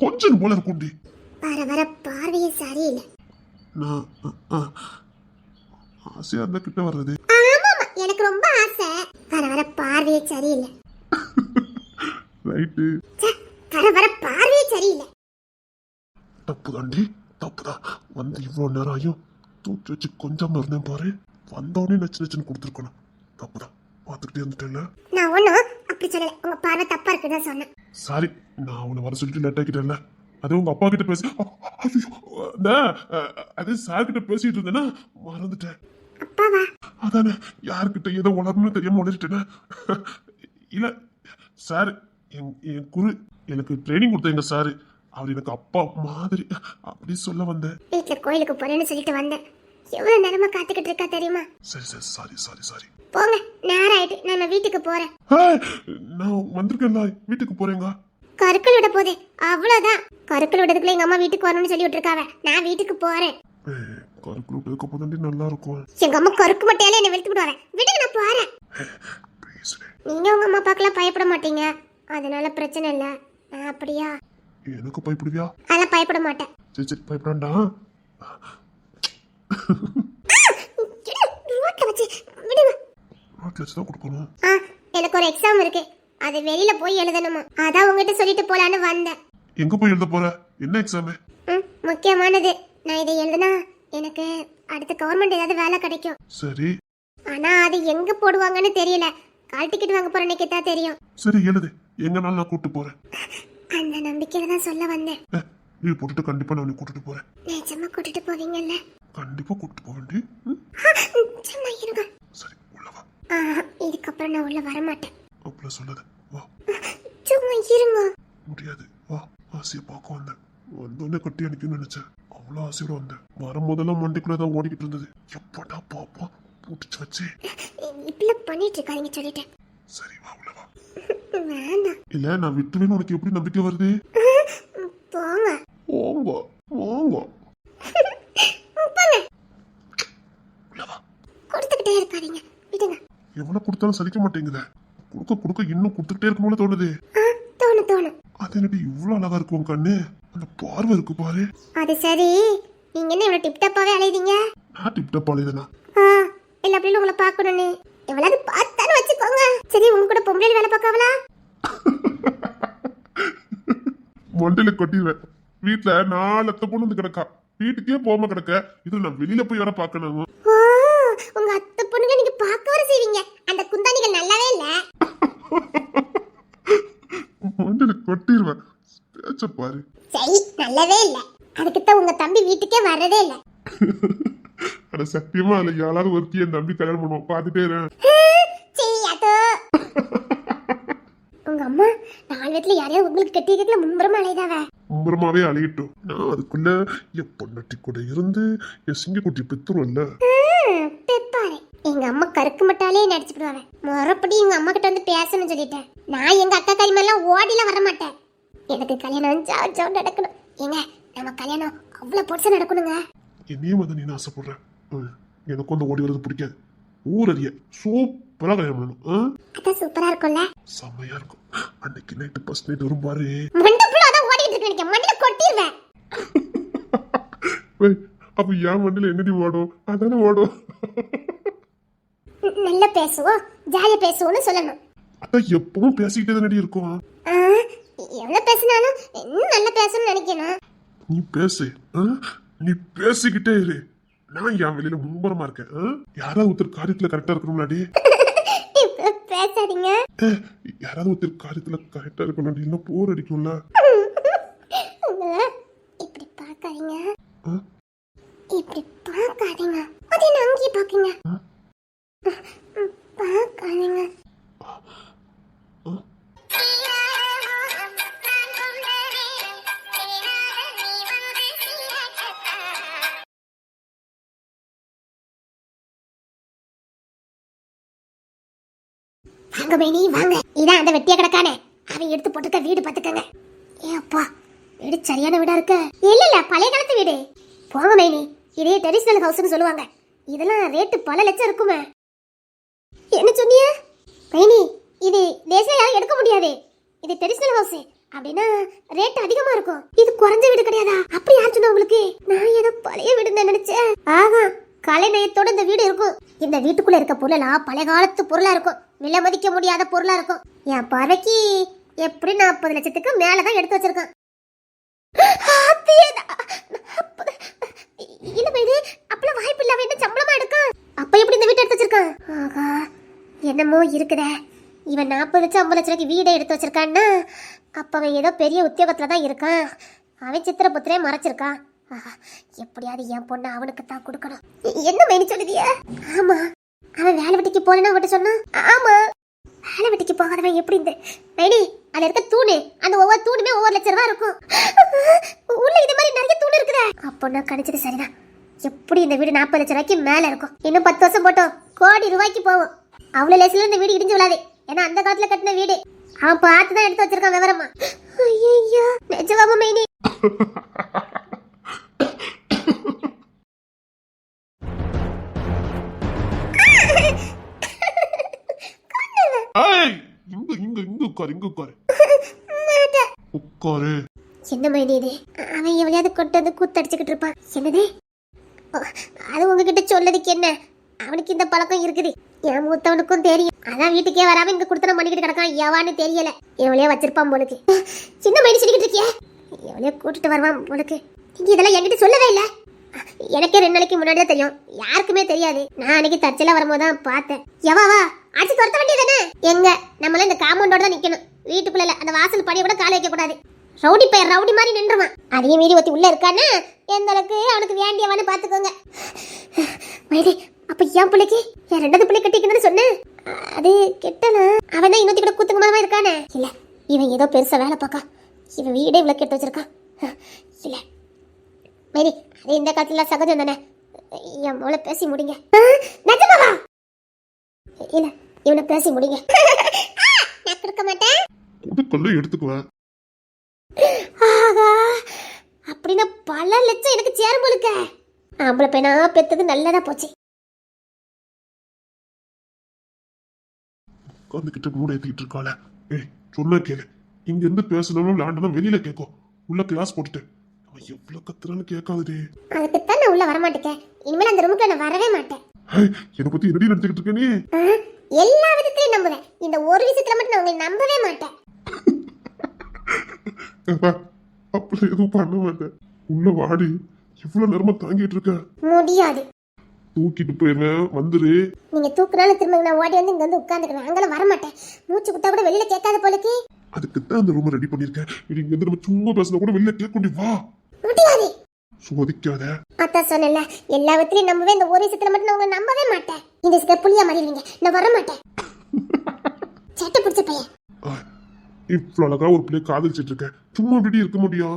கொஞ்சம் போல இருக்கும்டி. வர வர பார்வையே சரியில்லை. நான் ஆசையா இருந்தா கிட்ட வர்றது. எனக்கு ரொம்ப ஆசை. வர வர பார்வையே சரியில்லை. ரைட்டு. வர வர பார்வையே சரியில்லை. தப்புதாண்டி, தப்புதான். வந்து இவ்வளவு நேரம் ஆயும் தூக்கி வச்சு கொஞ்சம் இருந்தேன் பாரு. வந்தோடனே நச்சுன்னு கொடுத்துருக்கணும். தப்புதான், பார்த்துக்கிட்டே இருந்துட்டேன்ல. நான் ஒன்னும் அப்படி சொல்லல, உங்க பார்வை தப்பா இருக்குதான் சொன்னேன். சாரி, நான் உன்னை வர சொல்லிட்டு லேட் ஆக்கிட்டேன்ல. அது உங்க அப்பா கிட்ட பேச அது சார் கிட்ட பேசிட்டு இருந்தேன்னா மறந்துட்டேன். அப்பாவா? அதானே, யாருக்கிட்ட ஏதோ உணர்வுன்னு தெரியாம உணர்ச்சிட்டேன். இல்ல சார், என் குரு எனக்கு ட்ரைனிங் கொடுத்த எங்க சாரு. அவர் எனக்கு அப்பா மாதிரி அப்படி சொல்ல வந்தேன். வீட்டுல கோயிலுக்கு போறேன்னு சொல்லிட்டு வந்தேன். எவ்வளவு நேரமா காத்துக்கிட்டு இருக்கா தெரியுமா? சரி சரி, சாரி சாரி சாரி. போங்க, நேரம் ஆயிட்டு, நான் வீட்டுக்கு போறேன். நான் வந்திருக்கேன்ல, வீட்டுக்கு போறேங்க. கருக்கள் விட போதே, அவ்வளவுதான். கருக்கள் விடுறதுக்குள்ள எங்க அம்மா வீட்டுக்கு வரணும்னு சொல்லி விட்டுருக்காவ. நான் வீட்டுக்கு போறேன். கருக்கு விட்டதுக்கு அப்புறம் நல்லா இருக்கும். எங்க அம்மா கருக்கு மட்டையாலே என்ன வெளுத்து விடுவாங்க. வீட்டுக்கு நான் போறேன். நீங்க உங்க அம்மா அப்பாக்கெல்லாம் பயப்பட மாட்டீங்க, அதனால பிரச்சனை இல்ல. நான் அப்படியா? எனக்கு பயப்படுவியா? அதெல்லாம் பயப்பட மாட்டேன். சரி சரி, பயப்படாண்டா. ரோட்ல வச்சு விடுங்க. ரோட்ல வச்சு தான் கொடுக்கணும். எனக்கு ஒரு எக்ஸாம் இருக்கு, அது வெளியில போய் எழுதணுமா. அதான் உங்ககிட்ட சொல்லிட்டு போலான்னு வந்தேன். எங்க போய் எழுத போற? என்ன எக்ஸாம்? முக்கியமானது. நான் இதை எழுதுனா எனக்கு அடுத்த கவர்மெண்ட் ஏதாவது வேலை கிடைக்கும். சரி. ஆனா அது எங்க போடுவாங்கன்னு தெரியல. கால் டிக்கெட் வாங்க போற அன்னைக்கு தான் தெரியும். சரி எழுது, எங்கனாலும் நான் கூட்டு போறேன். அந்த நம்பிக்கையில தான் சொல்ல வந்தேன். நீ போட்டுட்டு கண்டிப்பா நான் கூட்டிட்டு போறேன். நிஜமா கூட்டிட்டு போவீங்கல்ல? கண்டிப்பா கூட்டிட்டு போவேண்டி. சும்மா இருங்க. சரி, உள்ள வா. இதுக்கப்புறம் நான் உள்ள வர மாட்டேன். ஒண்ணு சொல்லாத வா. சும்மா இருங்க. முடியாது வா. ஆசையை பார்க்க வந்தேன். வந்தோடனே கட்டி அடிக்கணும்னு நினைச்சேன். அவ்வளோ ஆசையோட வந்தேன். வரும்போதெல்லாம் மண்டிக்குள்ளதான் ஓடிக்கிட்டு இருந்தது. எப்படா பாப்பா பூட்டிச்சு வச்சு. இப்படி பண்ணிட்டு இருக்காதீங்க சொல்லிட்டேன். சரி வா உள்ள வா. வேண்டாம். இல்ல நான் விட்டுவேன்னு உனக்கு எப்படி நம்பிக்கை வருது? போங்க. வாங்க வாங்க. உள்ள வா. கொடுத்துக்கிட்டே இருக்காதீங்க, விடுங்க. எவ்வளவு கொடுத்தாலும் சலிக்க மாட்டேங்குதே. கொடுக்க கொடுக்க இன்னும் கொடுத்துக்கிட்டே இருக்கும்போது தோணுது. தோணும். அது என்னடி இவ்வளவு அழகா இருக்கும் உன் கண்ணு. அந்த பார்வை இருக்கு பாரு. அது சரி, நீங்க என்ன இவ்வளவு டிப்டாப்பாவே அலையுதீங்க? நான் டிப்டப் ஆளுதானா? இல்ல அப்படின்னு உங்களை பார்க்கணும்னு எவ்வளவு பார்த்தாலும் வச்சுக்கோங்க. சரி, உங்க கூட பொம்பளை வேலை பார்க்காவளா? மண்டையில கொட்டிடுவேன். வீட்டுல 4 அத்தை பொண்ணு வந்து கிடக்கா. வீட்டுக்கே போகாம கிடக்க. இதுல நான் வெளியில போய் வர பாக்கணும். உங்க அத்தை பொண்ணுங்க நீங்க பார்க்க வர செய்வீங்க. அந்த குந்தாணிகள் நல்லாவே இல்ல. மண்டையில கொட்டிடுவேன். பேச்ச பாரு. சரி, நல்லாவே இல்ல. அதுக்குத்தான் உங்க தம்பி வீட்டுக்கே வர்றதே இல்ல. அட சத்தியமா இல்ல. யாராவது ஒருத்தி என் தம்பி கல்யாணம் பண்ணுவோம். பாத்துட்டே இரு. சரி, அதோ உங்க அம்மா 4 வீட்டுல யாரையாவது உங்களுக்கு கட்டி வைக்கல மும்பரமா அலைதாவ. மும்பரமாவே அழியட்டும். நான் அதுக்குள்ள என் பொண்ணாட்டி கூட இருந்து என் சிங்கக்குட்டி பெத்துருவல்ல. பெப்பாரு. எங்க அம்மா கருக்கு மட்டாலே நடிச்சுடுவாங்க. மறுபடி எங்க அம்மா கிட்ட வந்து பேசணும்னு சொல்லிட்டேன். நான் எங்க அக்கா கரிமெல்லாம் ஓடில வர மாட்டேன். எனக்கு கல்யாணம் ஜாவ் நடக்கணும். ஏங்க, நம்ம கல்யாணம் அவ்வளவு பொருசா நடக்கணுங்க. என்னையும் வந்து நீ ஆசைப்படுறேன். எனக்கும் அந்த ஓடி வர்றது பிடிக்காது. ஊரறிய சூப்பரா கல்யாணம் பண்ணணும். அதான் சூப்பரா இருக்கும்ல. செம்மையா இருக்கும். அன்னைக்கு நைட்டு ஃபர்ஸ்ட் நைட் வரும் பாரு. மண்டபுல அதான் ஓடிட்டு இருக்கு. எனக்கு மண்டையில கொட்டிடுவேன். அப்ப என் மண்டையில என்னடி ஓடும்? அதானே ஓடும். நல்லா பேசுவோம், ஜாலியா பேசுவோம்னு சொல்லணும். அதான் எப்பவும் பேசிக்கிட்டே தானடி இருக்கும். எவ்வளவு பேசினாலும் இன்னும் நல்லா பேசணும்னு நினைக்கணும். நீ பேசு. நீ பேசிக்கிட்டே இரு. நான் என் வெளியில மும்பரமா இருக்கேன். யாராவது ஒருத்தர் காரியத்துல கரெக்டா இருக்கணும்லாடி. பேசாதீங்க. யாராவது ஒருத்தர் காரியத்துல கரெக்டா இருக்கணும். இன்னும் போர் அடிக்கும்ல. இப்படி பார்க்காதீங்க. இப்படி பார்க்காதீங்க. அது என்ன அங்கேயே பாக்கீங்க? பார்க்காதீங்க. வாங்க மேனி, வாங்க. இதான் அந்த வெட்டியா கிடக்கானே, அவன் எடுத்து போட்டுக்க வீடு பாத்துக்கங்க. ஏப்பா, வீடு சரியான வீடா இருக்கு. இல்ல பழைய காலத்து வீடு. போங்க மேனி, இதே ட்ரெடிஷனல் ஹவுஸ்னு சொல்லுவாங்க. இதெல்லாம் ரேட்டு பல லட்சம் இருக்குமே. என்ன சொன்னீங்க மேனி? இது தேசிய யாரும் எடுக்க முடியாது. இது ட்ரெடிஷனல் ஹவுஸ் அப்படின்னா ரேட் அதிகமா இருக்கும். இது குறைஞ்ச வீடு கிடையாதா? அப்படி யார் சொன்னா உங்களுக்கு? நான் ஏதோ பழைய வீடுன்னு நினைச்சேன். ஆஹா, கலைநயத்தோட இந்த வீடு இருக்கும். இந்த வீட்டுக்குள்ள இருக்க பொருளெல்லாம் பழைய காலத்து பொருளா இருக்கும். விலை மதிக்க முடியாத பொருளா இருக்கும். என் பார்வைக்கு எப்படி 40 லட்சத்துக்கு மேலதான் எடுத்து வச்சிருக்கான். அப்பெல்லாம் வாய்ப்பு இல்லாம என்ன சம்பளமா எடுக்கான்? அப்ப எப்படி இந்த வீட்டை எடுத்து வச்சிருக்கான்? ஆகா, என்னமோ இருக்குதே. இவன் 40 லட்சம் 50 லட்சம் வீடை எடுத்து வச்சிருக்கான்னா அப்ப அவன் ஏதோ பெரிய உத்தியோகத்துல தான் இருக்கான். அவன் சித்திர புத்திரே மறைச்சிருக்கான். எப்படியாவது என் பொண்ணு அவனுக்கு தான் கொடுக்கணும். என்ன மைனி சொல்லுதிய? ஆமா, அவன் வேலை வெட்டிக்கு போறேன்னு அவட்ட சொன்னா. ஆமா, வேலை வெட்டிக்கு போகாதவன் எப்படி இந்த மைனி? அதுல இருக்க தூணு, அந்த ஒவ்வொரு தூணுமே ஒவ்வொரு லட்சம் ரூபாய் இருக்கும். உள்ள இது மாதிரி நிறைய தூணு இருக்குதே. அப்போ நான் கணிச்சது சரிதான். எப்படி இந்த வீடு 40 லட்சம் ரூபாய்க்கு மேல இருக்கும். இன்னும் 10 வருஷம் போட்டோம் கோடி ரூபாய்க்கு போகும். அவ்வளவு லேசில இந்த வீடு இடிஞ்சு விடாது. ஏன்னா அந்த காலத்துல கட்டின வீடு. அவன் பார்த்துதான் எடுத்து வச்சிருக்கான் விவரமா. ஐயோ, நிஜமாமா மைனி? உட்காரு. என்ன மைனி இது? அவன் எவ்வளையாவது கொண்டு வந்து கூத்தடிச்சுக்கிட்டு இருப்பான். என்னது அது உங்ககிட்ட சொல்லதுக்கு என்ன? அவனுக்கு இந்த பழக்கம் இருக்குது. என் மூத்தவனுக்கும் தெரியும். அதான் வீட்டுக்கே வராம இங்க குடுத்தனம் பண்ணிக்கிட்டு கிடக்கான். எவான்னு தெரியல. எவ்வளையோ வச்சிருப்பான் போலுக்கு. சின்ன மைனி சொல்லிக்கிட்டு இருக்கிய? எவ்வளையோ கூட்டிட்டு வருவான் போலுக்கு. நீங்க இதெல்லாம் என்கிட்ட சொல்லவே இல்லை. எனக்கே 2 நாளைக்கு முன்னாடியே தெரியும். யாருக்குமே தெரியாது. நான் அன்னைக்கு தற்செயலா வரும்போதுதான் பார்த்தேன். எவாவா அடிச்சு துரத்த வேண்டியதானே? எங்க நம்மள இந்த காம்பவுண்டோட தான் நிக்கணும். வீட்டுக்குள்ள அந்த வாசல் படிய கூட கால வைக்க கூடாது. ரவுடி பையன் ரவுடி மாதிரி நின்றுவான். அதையும் மீறி ஒத்தி உள்ள இருக்கானே, எந்த அளவுக்கு அவனுக்கு வேண்டியவான்னு பாத்துக்கோங்க. மைதி, அப்ப என் பிள்ளைக்கு என் 2வது பிள்ளை கட்டிக்கணும்னு சொன்னேன். அது கெட்டனா அவன் தான் இன்னொத்தி கூட குத்துங்கமா இருக்கானே. இல்ல இவன் ஏதோ பெருசா வேலை பார்க்கான். இவன் வீடே இவ்வளவு கெட்டு வச்சிருக்கான். இல்ல மேரி அது இந்த காலத்துல சகஜம் தானே. என் மூளை பேசி முடிங்க. நிஜமாவா? இல்ல இவனை பேசி முடிங்க. நான் கொடுக்க மாட்டேன். கொடுக்கல எடுத்துக்குவேன். ஆகா அப்படின்னா பல லட்சம் எனக்கு சேரும் போலுக்க. ஆம்பளை பையனா பெத்தது நல்லதா போச்சு. உட்காந்துக்கிட்ட மூட ஏத்திக்கிட்டு இருக்காள. ஏய் சொன்னா கேளு. இங்க இருந்து பேசணும் விளையாண்டனும் வெளியில கேட்கும். உள்ள கிளாஸ் போட்டுட்டு அவன் எவ்வளவு கத்துறான்னு கேட்காதே. அதுக்குத்தான் நான் உள்ள வரமாட்டேன். இனிமேல் அந்த ரூமுக்குள்ள நான் வரவே மாட்டேன். என்னை பத்தி என்னடி நினைச்சுக்கிட்டு இருக்க நீ? எல்லா விதத்திலையும் நம்புவேன். இந்த ஒரு விஷயத்துல மட்டும் நான் உங்களை நம்பவே மாட்டேன். அப்படி எதுவும் பண்ண மாட்டேன். உள்ள வாடி. இவ்வளவு நேரமா தாங்கிட்டு இருக்க. முடியாது. தூக்கிட்டு போயிருவேன். வந்துரு. நீங்க தூக்குனாலும் திரும்ப நான் ஓடி வந்து இங்க வந்து உட்கார்ந்துக்கிறேன். அங்கெல்லாம் வர மாட்டேன். மூச்சு குத்தா கூட வெளியில கேட்காத போலக்கு. அதுக்குத்தான் அந்த ரூம் ரெடி பண்ணிருக்கேன். இது இங்க இருந்து நம்ம சும்மா பேசினா கூட வெளியில கேட்க முடியும். வா. முடியாது. சோதிக்காத. அதான் சொன்னேன்ல எல்லா விதத்திலையும் நம்பவே. இந்த ஒரு விஷயத்துல மட்டும் நான் உங்களை நம்பவே மாட்டேன். இந்த விஷயத்துல புளியா மாறிடுவீங்க. நான் வர மாட்டேன். சட்டை பிடிச்ச பையன். இவ்வளவு அழகா ஒரு பிள்ளை காதலிச்சிட்டு இருக்க. சும்மா இப்படி இருக்க முடியும்?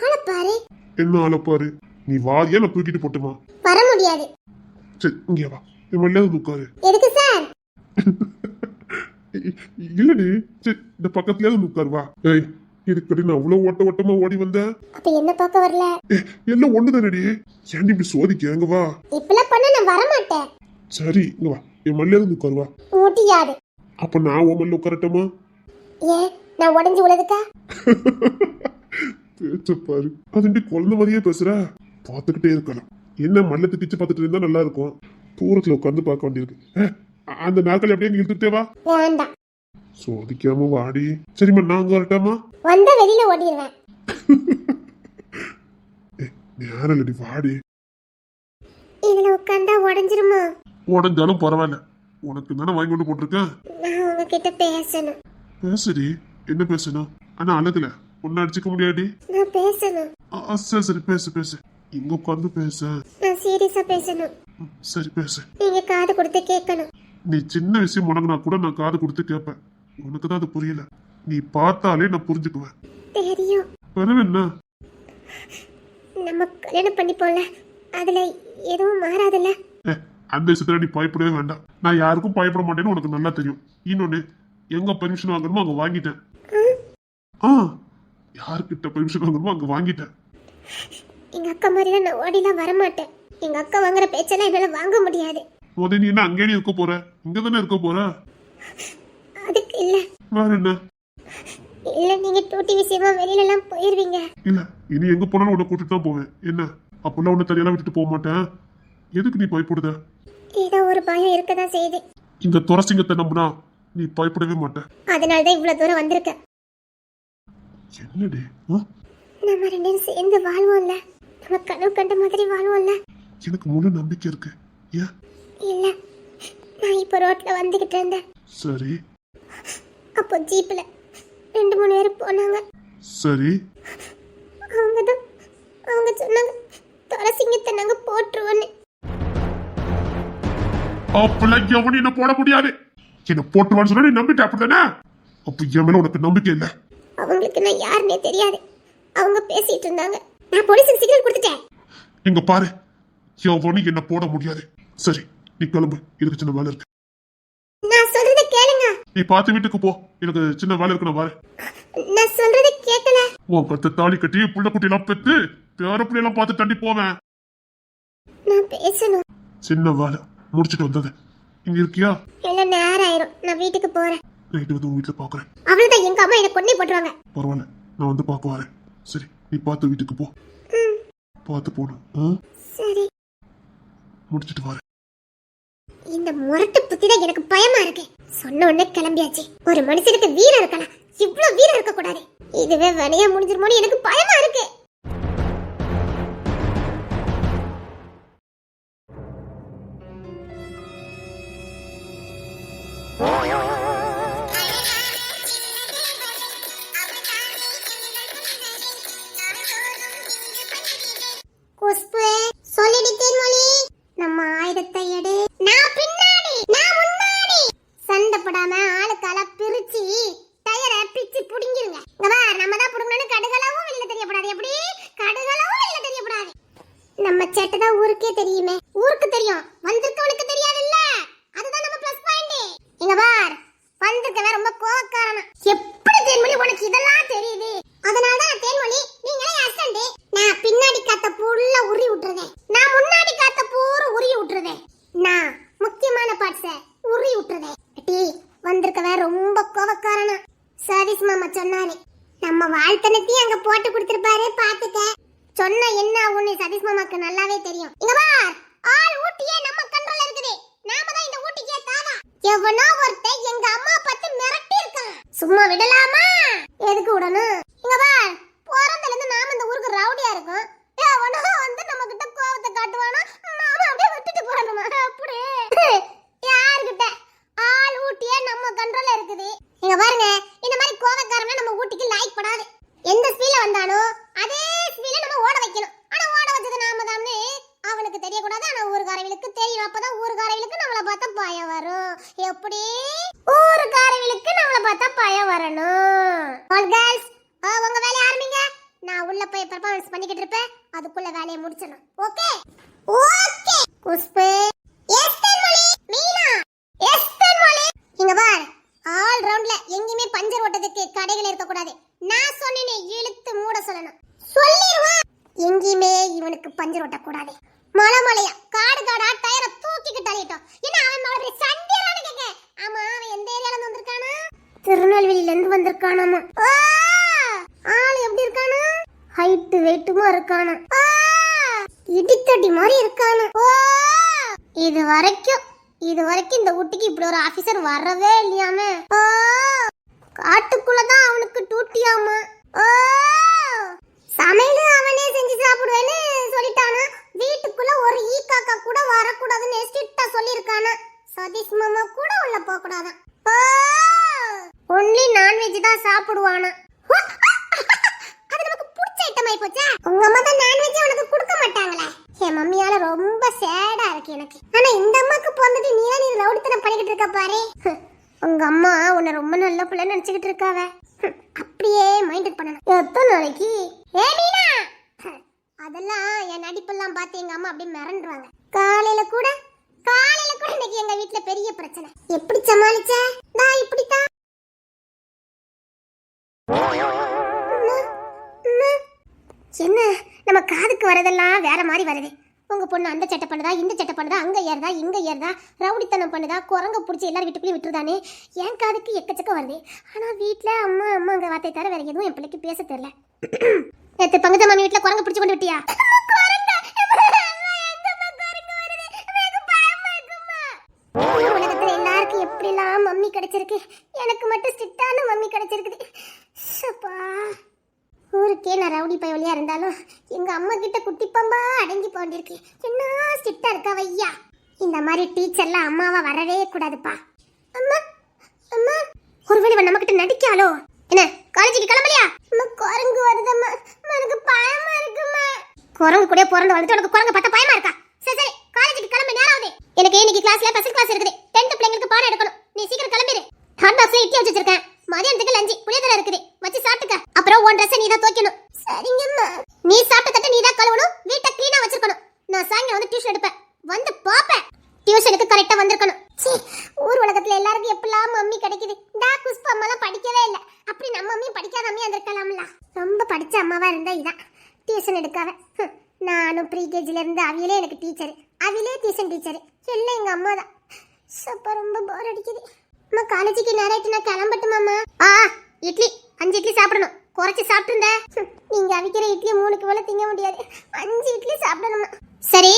ஆளை பாரு. என்ன ஆள பாரு. நீ வாதியா நான் தூக்கிட்டு போட்டுமா? வர முடியாது. சரி இங்கே வா. என் மல்லியாவது உட்காரு. எதுக்கு சார்? இல்லடி சரி இந்த பக்கத்துலயாவது உட்காரு வா. ஏய் இதுக்கடி நான் அவ்வளவு ஓட்ட ஓட்டமா ஓடி வந்தேன். அப்ப என்ன பார்க்க வரல? எல்லாம் ஒண்ணுதானடி. ஏன்டி இப்படி சோதிக்க? அங்க வா. இப்பெல்லாம் பண்ண நான் வர மாட்டேன். சரி இங்க வா. என் மல்லியாவது உட்காரு வா. முடியாது. அப்ப நான் உன் மல்ல உட்காரட்டமா? ஏன் நான் உடஞ்சு உலதுக்கா? பேச்ச பாரு. அதுண்டி குழந்தை மாதிரியே பேசுற. பாத்துக்கிட்டே இருக்கலாம். என்ன மல்லத்தை பிச்சு பார்த்துட்டு இருந்தா நல்லா இருக்கும். தூரத்துல உட்காந்து பார்க்க வேண்டியிருக்கு. அந்த நாட்கள் அப்படியே நீ இழுத்துட்டே வா. வேண்டாம். சோதிக்காம வாடி. சரிம்மா நான் அங்க வரட்டாமா? வந்த வெளியில ஓடிடுவேன். நேரம் இல்லடி வாடி. இதுல உட்கார்ந்தா உடஞ்சிருமா? உடஞ்சாலும் பரவாயில்ல. உனக்கு தானே வாங்கி கொண்டு போட்டிருக்கேன். நான் உங்ககிட்ட பேசணும். பேசுடி. என்ன பேசணும்? ஆனா அழகுல ஒன்னு அடிச்சுக்க முடியாடி. நான் பேசணும். சரி சரி பேசு பேசு. இங்க உட்காந்து பேச. நான் சீரியஸா பேசணும். சரி பேசு. நீங்க காது கொடுத்து கேட்கணும். நீ சின்ன விஷயம் முடங்கினா கூட நான் காது கொடுத்து கேட்பேன். உனக்கு தான் அது புரியல. நீ பார்த்தாலே நான் புரிஞ்சுக்குவேன். தெரியும். வரவு என்ன? நம்ம கல்யாணம் பண்ணிப்போம்ல, அதுல எதுவும் மாறாதுல்ல. அந்த விஷயத்துல நீ பயப்படவே வேண்டாம். நான் யாருக்கும் பயப்பட மாட்டேன்னு உனக்கு நல்லா தெரியும். இன்னொன்னு எங்க பெர்மிஷன் வாங்கணுமோ அங்க வாங்கிட்டேன். யாருக்கிட்ட பெர்மிஷன் வாங்கணுமோ அங்க வாங்கிட்டேன். எங்க அக்கா மாதிரிலாம் நான் ஓடிலாம் வரமாட்டேன். எங்க அக்கா வாங்குற பேச்செல்லாம் என்னால வாங்க முடியாது. முதல்ல நீ என்ன அங்கேயே இருக்க போற? இங்க தானே இருக்க போற. அதுக்கு இல்ல. வேற என்ன? இல்ல நீங்க டூட்டி விஷயமா வெளியில எல்லாம் போயிருவீங்க. இல்ல இனி எங்க போனாலும் உன்னை கூட்டிட்டு தான் போவேன். என்ன அப்பெல்லாம் உன்னை தனியெல்லாம் விட்டுட்டு போக மாட்டேன். எதுக்கு நீ பயப்படுத? ஏதோ ஒரு பயம் இருக்கதான் செய்யுது. இந்த துரசிங்கத்தை நம்பினா நீ பயப்படவே மாட்டேன். அதனாலதான் இவ்வளவு தூரம் வந்திருக்கேன். என்னடி? நம்ம ரெண்டு பேரும் சேர்ந்து வாழ்வோம்ல. நம்ம கனவு கண்ட மாதிரி வாழ்வோம்ல. எனக்கு முழு நம்பிக்கை இருக்கு. ஏன்? இல்ல நான் இப்ப ரோட்ல வந்துகிட்டு இருந்தேன். சரி. அப்போ ஜீப்ல 2-3 பேர் போனாங்க. சரி. அவங்க சொன்னாங்க துரசிங்கத்தை நாங்க போட்டுருவோன்னு. அப்பெல்லாம் எவனும் என்ன போட முடியாது. என்ன போட்டுவான்னு சொன்னா நீ நம்பிட்ட அப்படித்தானே? அப்ப என் மேல உனக்கு நம்பிக்கை இல்ல. அவங்களுக்கு நான் யாருன்னே தெரியாது. அவங்க பேசிட்டு இருந்தாங்க. நான் போலீஸுக்கு சிக்னல் கொடுத்துட்டேன். இங்க பாரு, எவனும் என்ன போட முடியாது. சரி நீ கிளம்பு. இதுக்கு சின்ன வேலை இருக்கு. நான் சொல்றத கேளுங்க. நீ பார்த்து வீட்டுக்கு போ. எனக்கு சின்ன வேலை இருக்கு. நான் வரேன். நான் சொல்றத கேட்கல. உன் கத்த தாலி கட்டி புள்ள குட்டி எல்லாம் பெத்து பேர பிள்ளை எல்லாம் பார்த்து தண்டி போவேன். நான் பேசணும். சின்ன வேலை முடிச்சிட்டு வந்தது. இங்க இருக்கியா? எல்லாம் நேரம் ஆயிரும். நான் வீட்டுக்கு போறேன். நைட்டு வந்து உன் வீட்டுல பாக்குறேன். அவ்வளவுதான். எங்க அம்மா என்ன கொன்னே போட்டுருவாங்க. பரவாயில்ல நான் வந்து பார்க்க வரேன். சரி நீ பார்த்து வீட்டுக்கு போ. பார்த்து போகணும். சரி முடிச்சிட்டு வரேன். இந்த முரட்டு புத்தி தான் எனக்கு பயமா இருக்கு. சொன்ன உடனே கிளம்பியாச்சு. ஒரு மனுஷனுக்கு வீரம் இருக்கலாம், இவ்வளவு வீரம் இருக்க கூடாது. இதுவே வனையா முடிஞ்சிருமோன்னு எனக்கு பயமா இருக்கு. குஷ்பு சொல்லிடு தேன்மொழி. நம்ம ஆயுதத்தை எடு. நான் பின்னாடி, நான் முன்னாடி. தெரியும், வந்திருக்கவனுக்கு தெரியாதுல்ல. அதுதான் நம்ம ப்ளஸ் பாயிண்ட். இங்க பார், வந்திருக்கவன் ரொம்ப கோவக்காரனா. எப்படி தேன்மொழி உனக்கு இதெல்லாம் தெரியுது? அதனால தான் தேன்மொழி நீங்களே அசண்ட். நான் பின்னாடி காத்த பூரா உரி விட்டுறதே, நான் முன்னாடி காத்த பூரா உரி விட்டுறதே, நான் முக்கியமான பார்ட்ஸ உரி விட்டுறதே. டி வந்திருக்கவன் ரொம்ப கோவக்காரனா. சதீஷ் மாமா சொன்னாரு, நம்ம வாழ்த்தனத்தையும் அங்க போட்டு கொடுத்திருப்பாரு, பாத்துக்க. சொன்ன என்ன ஆகும்னு சதீஷ் மாமாக்கு நல்லாவே தெரியும். இங்க பார், ஆள் ஊட்டியே நம்ம கண்ட்ரோல்ல இருக்குது. நாம தான் இந்த ஊட்டிக்கே தாதா. எவனோ ஒருத்தன் எங்க அம்மா பார்த்து மிரட்டி இருக்கான், சும்மா விடலாமா? எதுக்கு விடணும்? இங்க பார், பிறந்தல இருந்து நாம இந்த ஊருக்கு ரவுடியா இருக்கோம். எவனோ வந்து நம்ம கிட்ட கோவத்தை காட்டுவானா, நாம அப்படியே விட்டுட்டு போறோமா? அப்படி யாருக்கிட்ட? ஆள் ஊட்டியே நம்ம கண்ட்ரோல்ல இருக்குது. இங்க பாருங்க, இந்த மாதிரி கோவக்காரனா நம்ம ஊட்டிக்கு லைக் படாது. எந்த ஸ்பீட்ல வந்தானோ அதே ஸ்பீட்ல நம்ம ஓட வைக்கணும். ஆனா ஓட வச்சது நாம தானே, அவனுக்கு தெரியக்கூடாது. ஆனா ஊர்காரவிலுக்கு தெரியும். அப்பதான் ஊர்காரவிலுக்கு நம்மள பார்த்தா பயம் வரும். எப்படி? ஊர்காரவிலுக்கு நம்மள பார்த்தா பயம் வரணும். ஆல் கேர்ள்ஸ், உங்க வேலைய ஆரம்பிங்க. நான் உள்ள போய் பெர்ஃபார்மன்ஸ் பண்ணிக்கிட்டு இருப்பேன். அதுக்குள்ள வேலையை முடிச்சணும். Okay okay. Khushbu, yes Thenmozhi. Meena, yes Thenmozhi. இங்க பார், ஆல் ரவுண்ட்ல எங்கயுமே பஞ்சர் ஓட்டதுக்கு கடைகள் இருக்க கூடாது. நான் சொன்னேனே, இழுத்து மூட சொல்லணும். சொல்லிடுவா. எங்கயுமே இவனுக்கு பஞ்சர் ஓட்ட கூடாது. மலையா காடு காடா டயரை தூக்கிக்கிட்டு அழியட்டும். என்ன அவன் மலை சண்டியரானு கேக்க? ஆமா, அவன் எந்த ஏரியால இருந்து வந்திருக்கானா? திருநெல்வேலியில இருந்து வந்திருக்கானாமா. ஆளு எப்படி இருக்கானா? ஹைட் வெயிட்டுமா இருக்கானா? இடித்தடி மாதிரி இருக்கானா? இது வரைக்கும் இந்த ஊட்டிக்கு இப்படி ஒரு ஆபீசர் வரவே இல்லையாமே. காட்டுக்குள்ளதான் அவனுக்கு டூட்டியாமா. சமையல் அவனே செஞ்சு சாப்பிடுவேன்னு சொல்லிட்டானா. வீட்டுக்குள்ள ஒரு ஈ காக்கா கூட வரக்கூடாதுன்னு ஸ்ட்ரிக்ட்டா சொல்லிருக்கானா. சதீஷ் மாமா கூட உள்ள போக கூடாதான். ஒன்லி நான்வெஜ் தான் சாப்பிடுவானா. அது நமக்கு பிடிச்ச ஐட்டம் ஆயி போச்சா? உங்க அம்மா தான் நான்வெஜ் உனக்கு கொடுக்க மாட்டாங்களே. என் மம்மியால ரொம்ப சேடா இருக்கு எனக்கு. ஆனா இந்த அம்மாக்கு பிறந்துட்டு நீ ரவுடித்தனம் பண்ணிக்கிட்டு இருக்க பாரு. உங்க அம்மா உன்னை ரொம்ப நல்ல பிள்ளை நினைச்சுக்கிட்டு இருக்காவ. அப்படியே மைண்ட் பண்ணணும். எத்தனை நாளைக்கு? ஏ மீனா, அதெல்லாம் என் நடிப்பெல்லாம் பார்த்து எங்க அம்மா அப்படியே மிரண்டுவாங்க. காலையில கூட இன்னைக்கு எங்க வீட்ல பெரிய பிரச்சனை. எப்படி சமாளிச்ச? நான் இப்படித்தான். என்ன நம்ம காதுக்கு வரதெல்லாம் வேற மாதிரி வருது. உங்க பொண்ணு அந்த சட்டை பண்ணுதா, இந்த சட்டை பண்ணுதா, அங்க ஏறதா, இங்க ஏறதா, ரவுடித்தனம் பண்ணுதா, குரங்க பிடிச்சி எல்லாரும் வீட்டுக்குள்ளேயும் விட்டுருதானே. என் காதுக்கு எக்கச்சக்க வருது. ஆனா வீட்டுல அம்மாங்க வார்த்தை தவிர வேற எதுவும் என் பிள்ளைக்கு பேச தெரியல. நேத்து பங்கஜ மாமி வீட்டுல குரங்க பிடிச்சு கொண்டு விட்டியா? உலகத்துல எல்லாருக்கும் எப்படிலாம் மம்மி கிடைச்சிருக்கு, எனக்கு மட்டும் ஸ்ட்ரிக்டான மம்மி கிடைச்சிருக்குது. ஊருக்கே நான் ரவுடி பயவலியா இருந்தாலும் எங்க அம்மா கிட்ட குட்டி பம்பா அடங்கி போண்டிருக்கு. என்ன ஸ்ட்ரிக்டா இருக்கா வையா. இந்த மாதிரி டீச்சர்லாம் அம்மாவா வரவே கூடாதுப்பா. அம்மா அம்மா, ஒருவேளை நம்ம கிட்ட நடிக்காளோ? என்ன காலேஜுக்கு கிளம்பலையா? அம்மா குரங்கு வருதம்மா, எனக்கு பயமா இருக்குமா. குரங்கு கூட பிறந்து வந்துட்டு உனக்கு குரங்கு பார்த்தா பயமா இருக்கா? சரி சரி, காலேஜுக்கு கிளம்ப நேரம் ஆகுது. எனக்கு இன்னைக்கு கிளாஸ்ல ஸ்பெஷல் கிளாஸ் இருக்குது. 10th பிள்ளைங்களுக்கு பாடம் எடுக்கணும். நீ சீக்கிரம் கிளம்பிடு. ஹாட் பாக்ஸ்ல இட்லி வச்சு வச்சிருக்கேன். மதியானத்துக்கு லஞ்ச் புளியோதரை இருக்குது, வச்சு சாப்பிட்டுக்க. அப்புறம் உன் ட்ரெஸ் நீ தான் துவைக்கணும். சரிங்கம்மா. நீ சாப்பிட்ட தட்டு நீ தான் கழுவணும், வீட்டை க்ளீனா வச்சிருக்கணும். நான் சாயங்காலம் வந்து டியூஷன் எடுப்பேன், வந்து பாப்பேன். டியூஷனுக்கு கரெக்டா வந்திருக்கணும். ஊர் உலகத்துல எல்லாருக்கும் எப்பலாம் மம்மி கிடைக்குது. குஷ்பு அம்மாலாம் படிக்கவே இல்லை. அப்படி நம்ம மம்மியும் படிக்காத அம்மியா இருந்திருக்கலாம்ல. ரொம்ப படிச்ச அம்மாவா இருந்தா இதான் டியூஷன் எடுக்காவ. நானும் ப்ரீகேஜில இருந்து அவியிலே எனக்கு டீச்சர், அவியிலே டியூஷன் டீச்சர் எல்லாம் எங்க அம்மா தான். சப்பா ரொம்ப போர் அடிக்குது. அம்மா காலேஜுக்கு நேராயிட்டு நான் கிளம்பட்டுமாம்மா? இட்லி 5 இட்லி சாப்பிடணும். குறைச்சி சாப்பிட்டுருந்த. நீங்க அவிக்கிற இட்லி 3க்கு மேல திங்க முடியாது. 5 இட்லி சாப்பிடணுமா? சரி,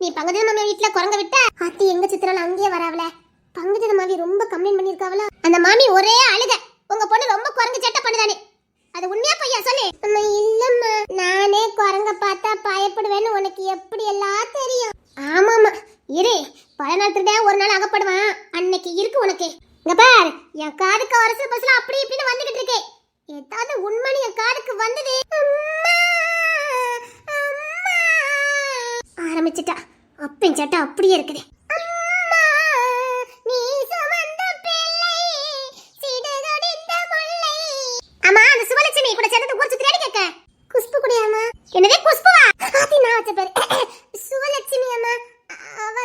நீ பங்கஜ மாமி வீட்டுல குரங்க விட்ட அத்தி எங்க சித்திரால அங்கேயே வராவல. பங்கஜ மாமி ரொம்ப கம்ப்ளைண்ட் பண்ணிருக்காவல. அந்த மாமி ஒரே அழுக, உங்க பொண்ணு ரொம்ப குரங்கு சேட்டை பண்ணுதானே. அது உண்மையா பையா சொல்லு. அம்மா இல்லம்மா, நானே குரங்க பார்த்தா பயப்படுவேன்னு உனக்கு எப்படி எல்லாம் தெரியும்? ஆமாமா, இரு, பல நாள் திருட ஒரு நாள் அகப்படுவான். அன்னைக்கு இருக்கு உனக்கு. இங்க பார், என் காதுக்கு அரசு பஸ்ல அப்படி இப்படின்னு வந்துகிட்டு இருக்கே. ஏதாவது உண்மை என் காதுக்கு வந்தது. ஆரம்பிச்சிட்டா அப்பன் சட்டை அப்படியே இருக்குது. ஆமா, அந்த சுவலட்சுமி கூட சேர்ந்து ஊர் சுத்தி கேட்க. குஷ்பு கூடயாமா? என்னதே குஷ்புவா? அது நான் வச்ச பேரு சுவலட்சுமி. அம்மா அவ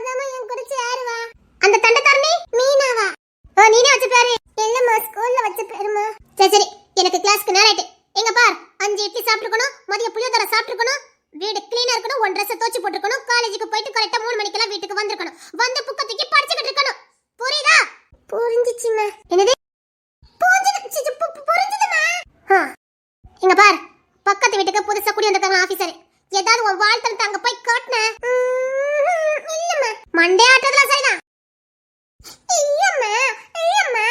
காட்டுறதுலாம் சரிதான். ஐயம்மா ஐயம்மா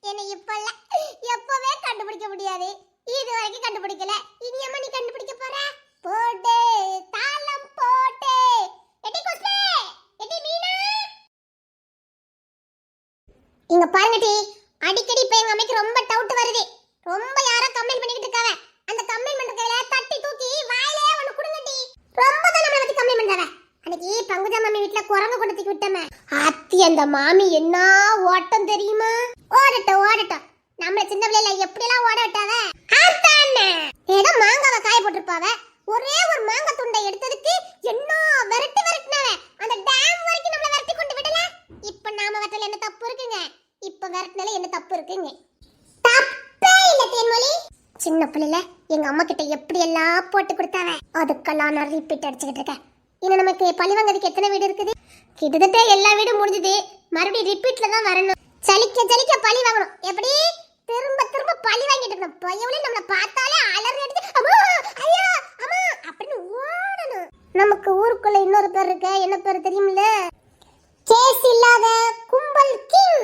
என்னை இப்ப இல்ல எப்பவே கண்டுபிடிக்க முடியாது. இது வரைக்கும் கண்டுபிடிக்கல. இனி அம்மா நீ கண்டுபிடிக்க போற? போடு தாளம் போடு. எடி குஸ்பே எடி மீனா இங்க பாருங்க டி. அடிக்கடி இப்ப எங்க அம்மைக்கு ரொம்ப டவுட் வருது. ரொம்ப யாரோ கம்ப்ளைண்ட் பண்ணிட்டு இருக்காங்க. அந்த கம்ப்ளைண்ட் பண்றதுல தட்டி தூக்கி வாயிலே ஒன்னு குடுங்க டி. ரொம்ப தான் நம்மள பத்தி கம்ப்ளைண்ட் பண்றாங்க. அன்னைக்கு பங்குஜா மாமி வீட்ல குரங்கு கொடுத்துக்கு விட்டமே. அத்தி அந்த மாமி என்ன ஓட்டம் தெரியுமா? ஓடட்டும் ஓடட்டும். நம்ம சின்ன பிள்ளைல எப்படி எல்லாம் ஓட விட்டாவ. ஆத்தானே ஏதோ மாங்காவை காய போட்டுருப்பாவ. ஒரே ஒரு மாங்காய் துண்டை எடுத்ததுக்கு என்ன விரட்டுனவ. அந்த டேம் வரைக்கும் நம்மள விரட்டி கொண்டு விடல. இப்ப நாம விரட்டல என்ன தப்பு இருக்குங்க? இப்ப விரட்டுனல என்ன தப்பு இருக்குங்க? தப்பே இல்ல தேன்மொழி. சின்ன பிள்ளைல எங்க அம்மா கிட்ட எப்படி எல்லாம் போட்டு கொடுத்தாவ. அதுக்கெல்லாம் நான் ரிப்பீட் அடிச்சுக்கிட்டு இருக்கேன். இன்னும் நமக்கு பழிவாங்கிறதுக்கு எத்தனை வீடு இருக்குது? கிட்டத்தட்ட எல்லா வீடும் முடிஞ்சது. மறுபடியும் ரிப்பீட்ல தான் வரணும். சலிக்க சலிக்க பழி வாங்கணும். எப்படி திரும்ப திரும்ப பழி வாங்கிட்டு இருக்கணும். பயவுல நம்மள பார்த்தாலே அலறி அடிச்சு அம்மா ஐயா அம்மா அப்படின்னு ஓடணும். நமக்கு ஊருக்குள்ள இன்னொரு பேர் இருக்கு. என்ன பேர் தெரியுமில்ல? கேஸ் இல்லாத கும்பல் கிங்.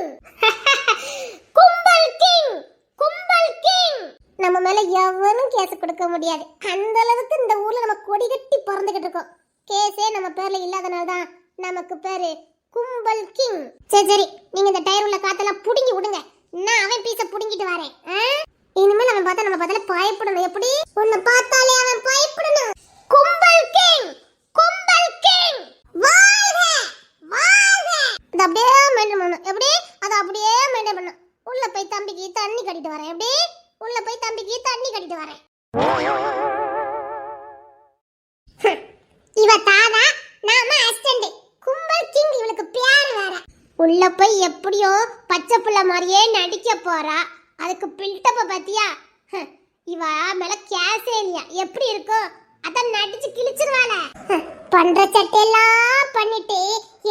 கும்பல் கிங் கும்பல் கிங். நம்ம மேல எவனும் கேஸ் கொடுக்க முடியாது. அந்த அளவுக்கு இந்த ஊர்ல நம்ம கொடி கட்டி பறந்துகிட்டு இருக்கோம். கேஸே நம்ம பேர்ல இல்லாதனால தான் நமக்கு பேரு கும்பல் கிங். சரி சரி நீங்க இந்த டயர் உள்ள காத்தெல்லாம் புடுங்கி விடுங்க. நான் அவன் பீஸ புடுங்கிட்டு வரேன். இனிமேல் அவன் பார்த்தா நம்ம பதில பயப்படணும். எப்படி? உன்னை பார்த்தாலே அவன் பயப்படணும். கும்பல் கிங் கும்பல் கிங் வாழ்க வாழ்க. அது அப்படியே மெயின்டைன் பண்ணணும். எப்படி? அது அப்படியே மெயின்டைன் பண்ணணும். உள்ள போய் தம்பிக்கு தண்ணி கட்டிட்டு வரேன். எப்படி? உள்ள போய் தம்பிக்கு தண்ணி கட்டிட்டு வரேன். இவ தாதா நாம அசிஸ்டன்ட். கும்பல் கிங் இவளுக்கு பேர் வேற. உள்ள போய் எப்படியோ பச்சை புள்ள மாதிரியே நடிக்க போறா. அதுக்கு பில்டப்ப பாத்தியா? இவ மேல கேஸே இல்லையா? எப்படி இருக்கும்? அதான் நடிச்சு கிழிச்சிருவாள. பண்ற சட்டையெல்லாம் பண்ணிட்டு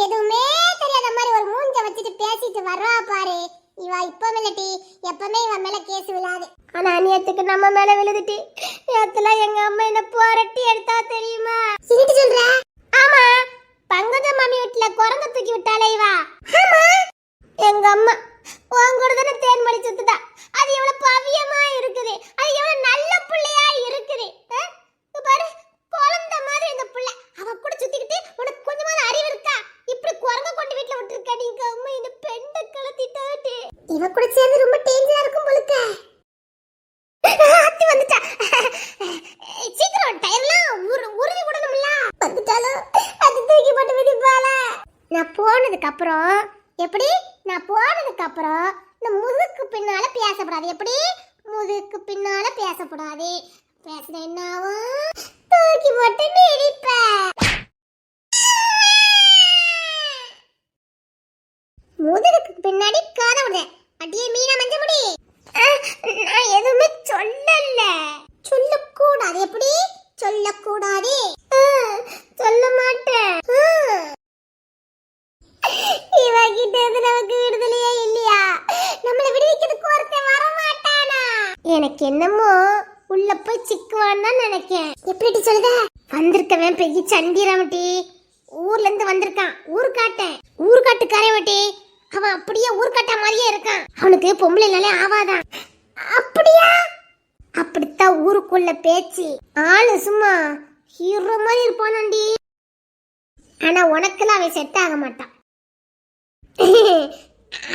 எதுவுமே தெரியாத மாதிரி ஒரு மூஞ்ச வச்சுட்டு பேசிட்டு வர்றா பாரு. இவ இப்ப மில்லட்டி எப்பவுமே இவ மேல கேஸ் விழாது. ஆனா அநியத்துக்கு நம்ம மேல விழுதுட்டு நேத்துல எங்க அம்மா என்ன புரட்டி எடுத்தா தெரியுமா? சிரிட்டு சொல்ற? ஆமா பங்குஜா மாமி வீட்ல குரங்கு தூக்கி விட்டாளே இவா. ஆமா எங்க அம்மா உன் கூட தானே தேன்மொழி சுத்துதா. அது எவ்வளவு பவியமா இருக்குது. அது எவ்வளவு நல்ல பிள்ளையா இருக்குது. பாரு குழந்தை மாதிரி இந்த பிள்ளை. அவ கூட சுத்திக்கிட்டு உனக்கு கொஞ்சமான அறிவு இருக்கா? இப்படி குரங்கு கொண்டு வீட்ல விட்டுருக்க நீங்க அம்மா இந்த பெண்டை கலத்திட்டாட்டு. இவ கூட சேர்ந்து ரொம்ப டேஞ்சரா இருக்கும் போலுக்க. அத்தி வந்துட்டா. சீக்கிரம் டயர்லாம் உருவி விடணும்ல. வந்துட்டாலும் அது தூக்கி போட்டு விதிப்பால. நான் போனதுக்கு அப்புறம் எப்படி? நான் போனதுக்கு அப்புறம் இந்த முதுகுக்கு பின்னால பேசப்படாது. எப்படி? முதுகுக்கு பின்னால பேசப்படாது. பேசுன என்னாவும் தூக்கி போட்டு மிதிப்ப. முதுகுக்கு பின்னாடி காதை விடுற. அடியே மீனா மஞ்ச முடி. நான் எதுவுமே சொல்லல. சொல்லக்கூடாது. எப்படி? சொல்லக்கூடாது. சொல்ல மாட்டேன். இவகிட்ட இருந்து நமக்கு விடுதலையே இல்லையா? நம்மளை விடுவிக்கிறதுக்கு ஒருத்தன் வர மாட்டானா? எனக்கு என்னமோ உள்ள போய் சிக்குவான்னு நினைக்கேன். எப்படி சொல்லுத? வந்திருக்கவன் பெரிய சண்டிராமட்டி. ஊர்ல இருந்து வந்திருக்கான். ஊர்காட்டுக்காரன் வட்டி. அவன் அப்படியே ஊர்காட்டா மாதிரியே இருக்கான். அவனுக்கு பொம்பளைனாலே ஆவாதான். அப்படியா? அப்படித்தான் ஊருக்குள்ள பேச்சு. ஆளு சும்மா ஹீரோ மாதிரி இருப்பானடி. ஆனா உனக்குலாம் அவன் செட் ஆக மாட்டான்.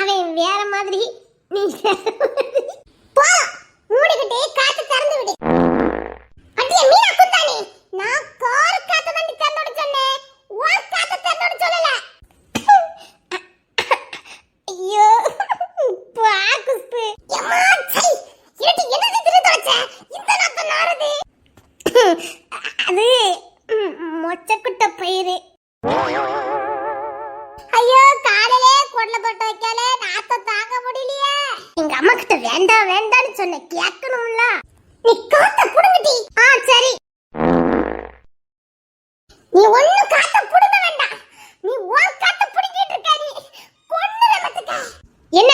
அவன் வேற மாதிரி. நீ போ மூடிக்கிட்டே காத்து திறந்து விடு. அடியே மீனா குந்தானி. நான் கார் காத்து தான் திறந்து சொன்னேன். ஓர் காத்து திறந்து சொல்லல. ஐயோ பாக்குஸ்பு யம்மா சை ஏடி என்னது திரு தோச்ச இந்த நாத்த நாறுது. அது மொச்சக்குட்ட பயிறு. ஐயோ காலையிலே கொடல போட்டு வைக்கலே நாத்த தாங்க முடியலையே. எங்க அம்மா கிட்ட வேண்டாம் வேண்டாம்னு சொன்ன கேட்கணும்ல. நீ காத்த புடுங்கடி. சரி நீ ஒண்ணு காத்த புடுங்க வேண்டாம். நீ ஓர் காத்த புடிங்கிட்டு இருக்க. நீ கொன்னுற மத்தக்க. என்ன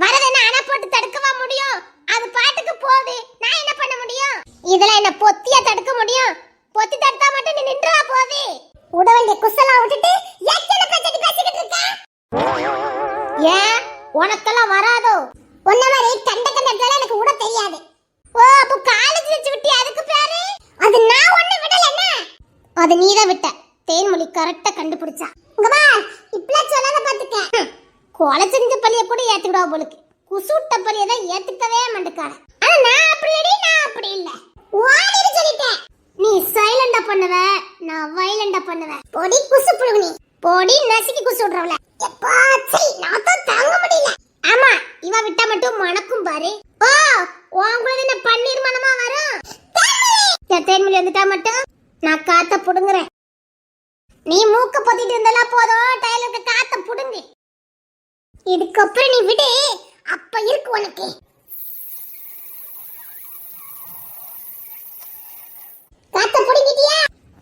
வரதென்ன அணை போட்டு தடுக்கவா முடியும்? அது பாட்டுக்கு போகுது. நான் என்ன பண்ண முடியும்? இதெல்லாம் என்ன பொத்தியா தடுக்க முடியும்? பொத்தி தடுத்தா மட்டும் நீ நின்றா போவே. உடவண்டிய குசலா விட்டுட்டு உனக்கெல்லாம் வராதோ? உன்ன மாதிரி கண்ட கண்டத்துல எனக்கு கூட தெரியாது. ஓ அப்ப காலேஜ் வச்சு விட்டி அதுக்கு பேரு? அது நான் ஒண்ணு விடலன்னா அது நீதான் விட்ட. தேன்மொழி கரெக்டா கண்டுபிடிச்சா. இங்க வா, இப்பலாம் சொல்லாத பாத்துக்க. கொலை செஞ்ச பழிய கூட ஏத்துக்கிடுவா போலுக்கு. குசுட்ட பழிய தான் ஏத்துக்கவே மாட்டேக்கார. ஆனா நான் அப்படி இல்ல. ஓடிடு சொல்லிட்டேன். நீ சைலண்டா பண்ணுவ, நான் வைலண்டா பண்ணுவேன். பொடி குசு புழுகுனி, பொடி நசுக்கி குசு விடுறவள. எப்பா சீ, நான் தான் தாங்க முடியல. ஆமா, இவ விட்டா மட்டும் மணக்கும் பாரு. ஓ உங்களது என்ன பன்னீர் மணமா வரும்? தேன்மொழி வந்துட்டா மட்டும் நான் காத்த புடுங்குறேன். நீ மூக்க பொத்திட்டு இருந்தாலும் போதும், டைலருக்கு காத்த புடுங்கு. இதுக்கப்புறம் நீ விடு, அப்ப இருக்கு உனக்கு. காத்த புடுங்கிட்டியா?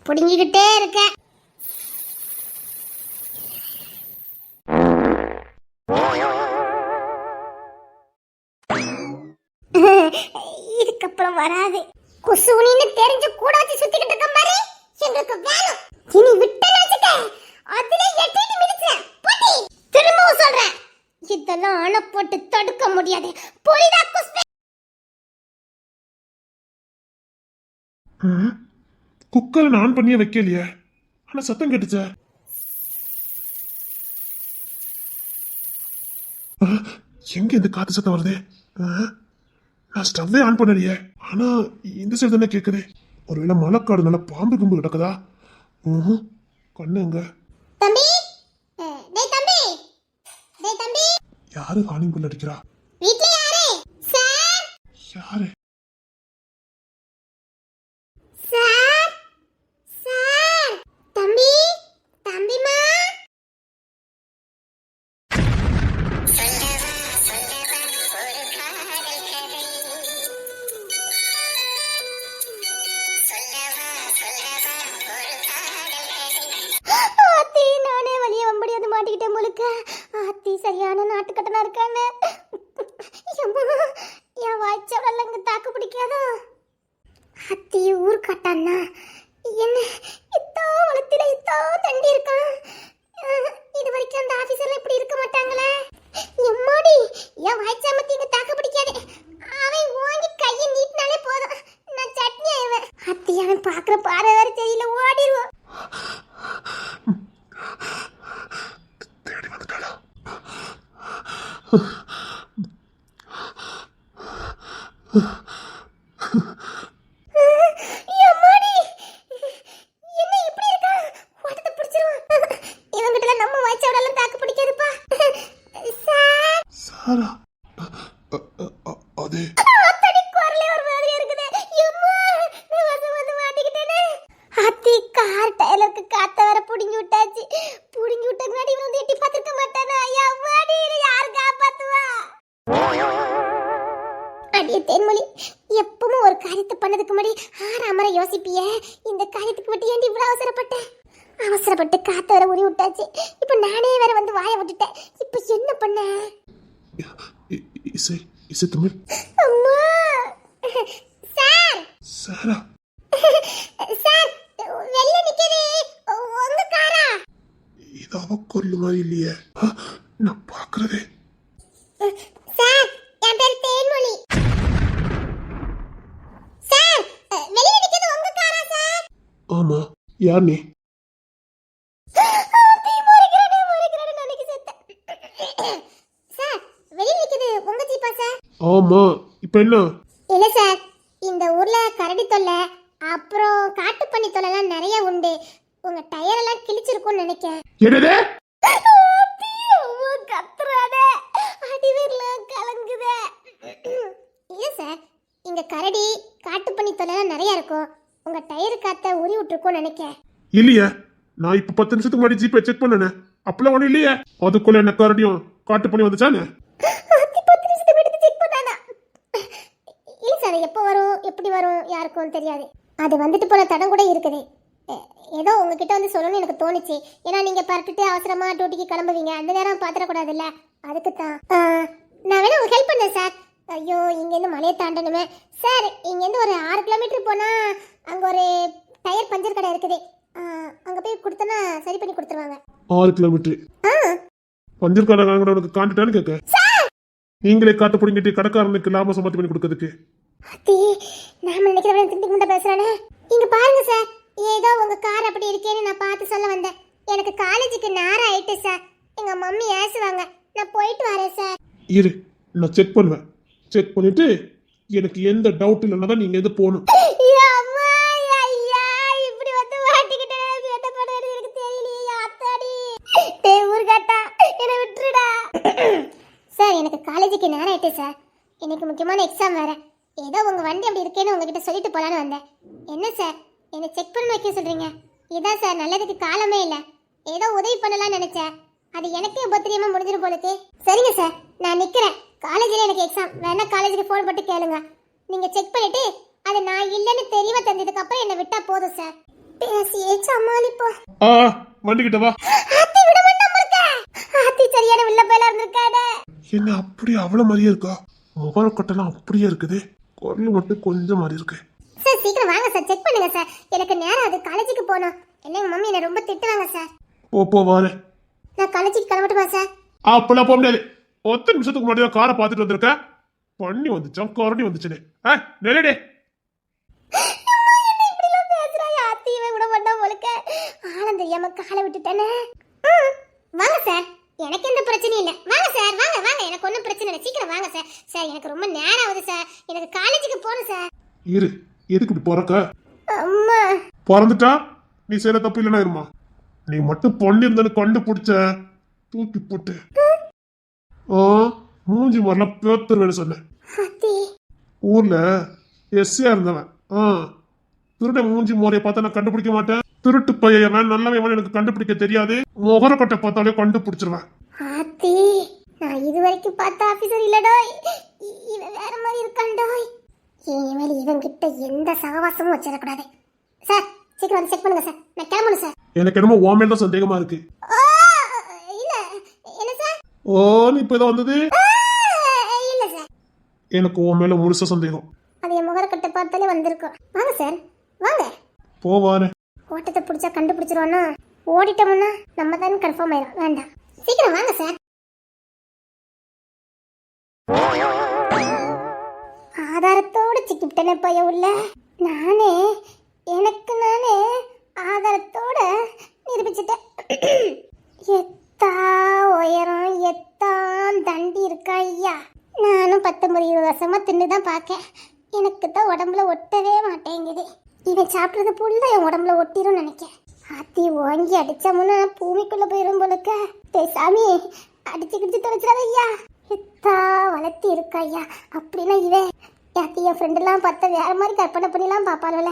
புடுங்கிக்கிட்டே இருக்க. இதுக்கப்புறம் வராது. குசுனின்னு தெரிஞ்சு கூட வச்சு சுத்திக்கிட்டு இருக்க மாதிரி எங்களுக்கு வேணும். இனி விட்டேன்னு வச்சுக்க, அதுல எட்டிட்டு மிதிச்சேன். போடி, திரும்பவும் சொல்றேன், இதெல்லாம் அணை போட்டு தடுக்க முடியாது. புரியுதா குஸ்பே? குக்கரை நான் பண்ணியே வைக்கலையே, ஆனா சத்தம் கேட்டுச்ச. எங்க இந்த காத்து சத்தம் வருது? நான் ஸ்டவ்வே ஆன் பண்ணலையே, ஆனா இந்த சைடு தானே கேக்குது. ஒருவேளை மழைக்காடு நல்லா பாம்பு கும்பு கிடக்குதா? கண்ணுங்க. தம்பி, டேய் தம்பி, டேய் தம்பி. யாரு காலிங் பெல் அடிக்கிறா? வீட்ல யாரு? சார். யாரு? Sir, sir. தம்பி, தம்பிமா. ஆத்தி, நானே வழிய வம்படியாது மாட்டிக்கிட்டேன் முழுக்க. ஆத்தி சரியான நாட்டுக்கட்டனா இருக்கானே. எம்மா, என் வாய்ச்சவரெல்லாம் இங்க தாக்கு பிடிக்காதா? ஆத்தி ஊர் கட்டானா என்ன இத்தோ வளத்தில இத்தோ தண்டி இருக்கான். இது வரைக்கும் அந்த ஆபீசர்ல இப்படி இருக்க மாட்டாங்களே. எம்மாடி, என் வாய்ச்சாமத்தி இங்க தாக்கு பிடிக்காது. அவன் ஓங்கி கையை நீட்டினாலே போதும், நான் சட்னி ஆயிடுவேன். ஆத்தி, அவன் பாக்குற பார்வை வேற தெரியல, ஓடிடுவோம். தேடி வந்துட்டாளா? எம்மாடி, என்ன இப்படி இருக்கா? ஓட்டத்தை பிடிச்சிருவான். இவங்கிட்ட நம்ம வாய்ச்சாவடெல்லாம் தாக்கு பிடிக்காதுப்பா. சார். சாரா? அதே அத்தடி குரலே ஒரு மாதிரியா இருக்குது. எம்மா, நான் வந்து மாட்டிக்கிட்டேனே. ஆத்தி, கார் டயருக்கு காத்த வர புடுங்கி விட்டாச்சு. புடுங்கி விட்ட முன்னாடி இவன் வந்து எட்டி பார்த்திருக்க மாட்டானா? எம்மாடி, யாரு காப்பாத்துவா? அடியே தேன்மொழி, எப்பவும் ஒரு காரியத்தை பண்ணதுக்கு முன்னாடி ஆறாமற யோசிப்பியே. இந்த காரியத்துக்கு மட்டும் ஏன்டி இவ்வளவு அவசரப்பட்ட? அவசரப்பட்டு காத்த வர உரி விட்டாச்சு. இப்ப நானே வேற வந்து வாய விட்டுட்டேன். இப்ப என்ன பண்ண? இசை இசை தமிழ். அம்மா. சார். சாரா? சார், வெளிய நிக்குது உங்க காரா? இது அவ கொல்லு மாதிரி இல்லையே, நான் பாக்குறதே. சார், என் பேர் தேன்மொழி. சார், வெளிய நிக்குது உங்க காரா சார்? ஆமா, யார் நீ? சார், வெளிய நிக்குது உங்க ஜீப்பா சார்? ஆமா, இப்ப என்ன? இல்ல சார், இந்த ஊர்ல கரடி தொல்லை அப்புறம் காட்டு பண்ணி தொல்லைலாம் நிறைய உண்டு. உங்க டயர் எல்லாம் கிழிச்சிருக்கும்னு நினைக்கிறேன். என்னது? கத்துறானே, அடிவேர்லாம் கலங்குதே. இல்ல சார், இங்க கரடி காட்டு பண்ணி தொல்லைலாம் நிறைய இருக்கும். உங்க டயர் காத்த உரி விட்டுருக்கும்னு நினைக்கிறேன். இல்லையே, நான் இப்ப 10 நிமிஷத்துக்கு முன்னாடி ஜிபே செக் பண்ணனே, அப்பெல்லாம் ஒண்ணும் இல்லையே. அதுக்குள்ள என்ன கரடியும் காட்டு பண்ணி வந்துச்சானே? 10 நிமிஷத்துக்கு எடுத்து செக் பண்ணானா? இல்ல சார், எப்போ வரும் எப்படி வரும் யாருக்கும் தெரியாது. அது வந்துட்டு போன தடம் கூட இருக்குது. ஏதோ உங்ககிட்ட வந்து சொல்லணும்னு எனக்கு தோணுச்சு. ஏன்னா நீங்க பறக்கிட்டு அவசரமா டியூட்டிக்கு கிளம்புவீங்க, அந்த நேரம் பாத்திரக்கூடாதுல்ல, அதுக்கு தான். நான் வேணா உங்களுக்கு ஹெல்ப் பண்ணேன் சார். ஐயோ, இங்கேருந்து மலையை தாண்டணுமே சார். இங்கேருந்து ஒரு 6 கிலோமீட்டர் போனால் அங்கே ஒரு டயர் பஞ்சர் கடை இருக்குது. அங்கே போய் கொடுத்தனா சரி பண்ணி கொடுத்துருவாங்க. 6 கிலோமீட்டர்? பஞ்சர் கடை உனக்கு காண்டுட்டான்னு கேட்க. சார் நீங்களே காட்டு பிடிங்கிட்டு கடைக்காரனுக்கு லாபம் சம்பாத்தி பண்ணி கொடுக்கறதுக்கு. அத்தி நாம நினைக்கிறவன் திருப்பி முண்டை பேசுறானே. இங்க பாருங்க சார், ஏதோ உங்க கார் அப்படி இருக்கேன்னு நான் பார்த்து சொல்ல வந்தேன். எனக்கு காலேஜுக்கு நேரம் ஆயிட்டு சார். எங்க மம்மி ஏசுவாங்க. நான் போயிட்டு வரேன் சார். இரு, நான் செக் பண்ணுவேன். செக் பண்ணிட்டு எனக்கு எந்த டவுட் இல்லைன்னா தான் நீங்க எது போகணும். அம்மா, ஐயா, இப்படி வந்து மாட்டிக்கிட்டேன். என்ன பண்றது எனக்கு தெரியலையே. அத்தாடி, டேய் ஊர்காட்டா, என்னை விட்டுருடா. சார், எனக்கு காலேஜுக்கு நேரம் ஆயிட்டு சார். எனக்கு முக்கியமான எக்ஸாம் வேற. ஏதோ உங்க வண்டி அப்படி இருக்கேன்னு உங்ககிட்ட சொல்லிட்டு போலான்னு வந்தேன். என்ன சார், என்னை செக் பண்ண வைக்க சொல்றீங்க? இதான் சார் நல்லதுக்கு காலமே இல்லை. ஏதோ உதவி பண்ணலாம்னு நினைச்சேன். அது எனக்கே பத்திரியமா முடிஞ்சிடும் போலுக்கு. சரிங்க சார், நான் நிக்கிறேன். காலேஜில் எனக்கு எக்ஸாம். வேணா காலேஜுக்கு ஃபோன் போட்டு கேளுங்க. நீங்க செக் பண்ணிட்டு அது நான் இல்லைன்னு தெளிவா தெரிஞ்சதுக்கு அப்புறம் என்னை விட்டா போதும் சார். பேசியே சமாளிப்போம். வண்டி கிட்ட வா. ஆத்தி விட மாட்டேன் முழுக்க. ஆத்தி சரியான வில்ல பேலா இருந்திருக்கானே. என்ன அப்படி அவ்வளவு மாதிரியே இருக்கா? முகர கட்டெல்லாம் அப்படியே இருக்குது, குரல் மட்டும் கொஞ்சம் மாதிரி இருக்கு. சார் சீக்கிரம் வாங்க சார், செக் பண்ணுங்க சார். எனக்கு நேரம் அது காலேஜுக்கு போகணும். என்ன மம்மி என்ன ரொம்ப திட்டுவாங்க சார். போ வாரேன். நான் காலேஜுக்கு கிளம்பட்டுமா சார்? அப்பெல்லாம் போக முடியாது. 10 நிமிஷத்துக்கு முன்னாடி தான் காரை பார்த்துட்டு வந்திருக்கேன். பண்ணி வந்துச்சான், கரடி வந்துச்சுன்னு. நெல்லடே. ஆனந்த தெரியாம காலை விட்டுட்டேனே. வாங்க சார், எனக்கு எந்த பிரச்சனையும் இல்லை. வாங்க சார், வாங்க வாங்க, எனக்கு ஒன்றும் பிரச்சனை இல்லை. சீக்கிரம் வாங்க சார். சார் எனக்கு ரொம்ப நேரம் ஆகுது சார். எனக்கு காலேஜுக்கு போகணும் சார். இரு, எதுக்கு இப்படி பிறக்க? அம்மா பிறந்துட்டா நீ செய்யற தப்பு இல்லைன்னா இருமா. நீ மட்டும் பொண்ணு இருந்தன்னு கண்டுபிடிச்ச தூக்கி போட்டு மூஞ்சி மாதிரிலாம் பேத்தர் சொன்னேன். ஊர்ல எஸ்சியா இருந்தவன் திருட மூஞ்சி மோரைய பார்த்தா நான் கண்டுபிடிக்க மாட்டேன். திருட்டு பையன் நல்லவன் எனக்கு கண்டுபிடிக்க தெரியாது. முகரக்கட்டை பார்த்தாலே கண்டுபிடிச்சிருவேன். நான் இது வரைக்கும் பார்த்த ஆபீசர் இல்லடா, இவன் வேற மாதிரி இருக்கான்டா. இனிமேல் இவன் கிட்ட எந்த சகவாசமும் வச்சிடக்கூடாது. சார் சீக்கிரம் வந்து செக் பண்ணுங்க சார். நான் கிளம்பணும் சார். எனக்கு என்னமோ ஓமேல் தான் சந்தேகமா இருக்கு. இல்ல என்ன சார்? நீ இப்ப ஏதோ வந்தது? இல்ல சார், எனக்கு ஓமேல முழுசா சந்தேகம். அது என் முகரக்கட்டை பார்த்தாலே வந்திருக்கும். வாங்க சார் வாங்க. போவாரு. ஓட்டத்தை பிடிச்சா கண்டுபிடிச்சிருவானா? ஓடிட்டோம்னா நம்ம தான் கன்ஃபார்ம் ஆயிரும். வேண்டாம், சீக்கிரம் வாங்க சார். ஆதாரத்தோட சிக்கிவிட்டனே பைய உள்ள. எனக்கு நானே ஆதாரத்தோட நிரூபிச்சிட்டேன். எத்தா உயரம், எத்தான் தண்டி இருக்கா ஐயா. நானும் 19-20 வருஷமா தின்னுதான் பார்க்கேன். எனக்கு தான் உடம்புல ஒட்டவே மாட்டேங்குது. இவன் சாப்பிட்றது புல்லா என் உடம்புல ஒட்டிரும் நினைக்கிறேன். ஆத்தி வாங்கி அடிச்சோம்னா பூமிக்குள்ள போயிரும் போலுக்க. சாமி அடிச்சு கிடிச்சு தொலைச்சிடாத ஐயா. எத்தா வளர்த்தி இருக்கா ஐயா. அப்படின்னா இவன் யாத்தி என் ஃப்ரெண்டெல்லாம் பார்த்தா வேற மாதிரி கற்பனை பண்ணிலாம் பாப்பாளல.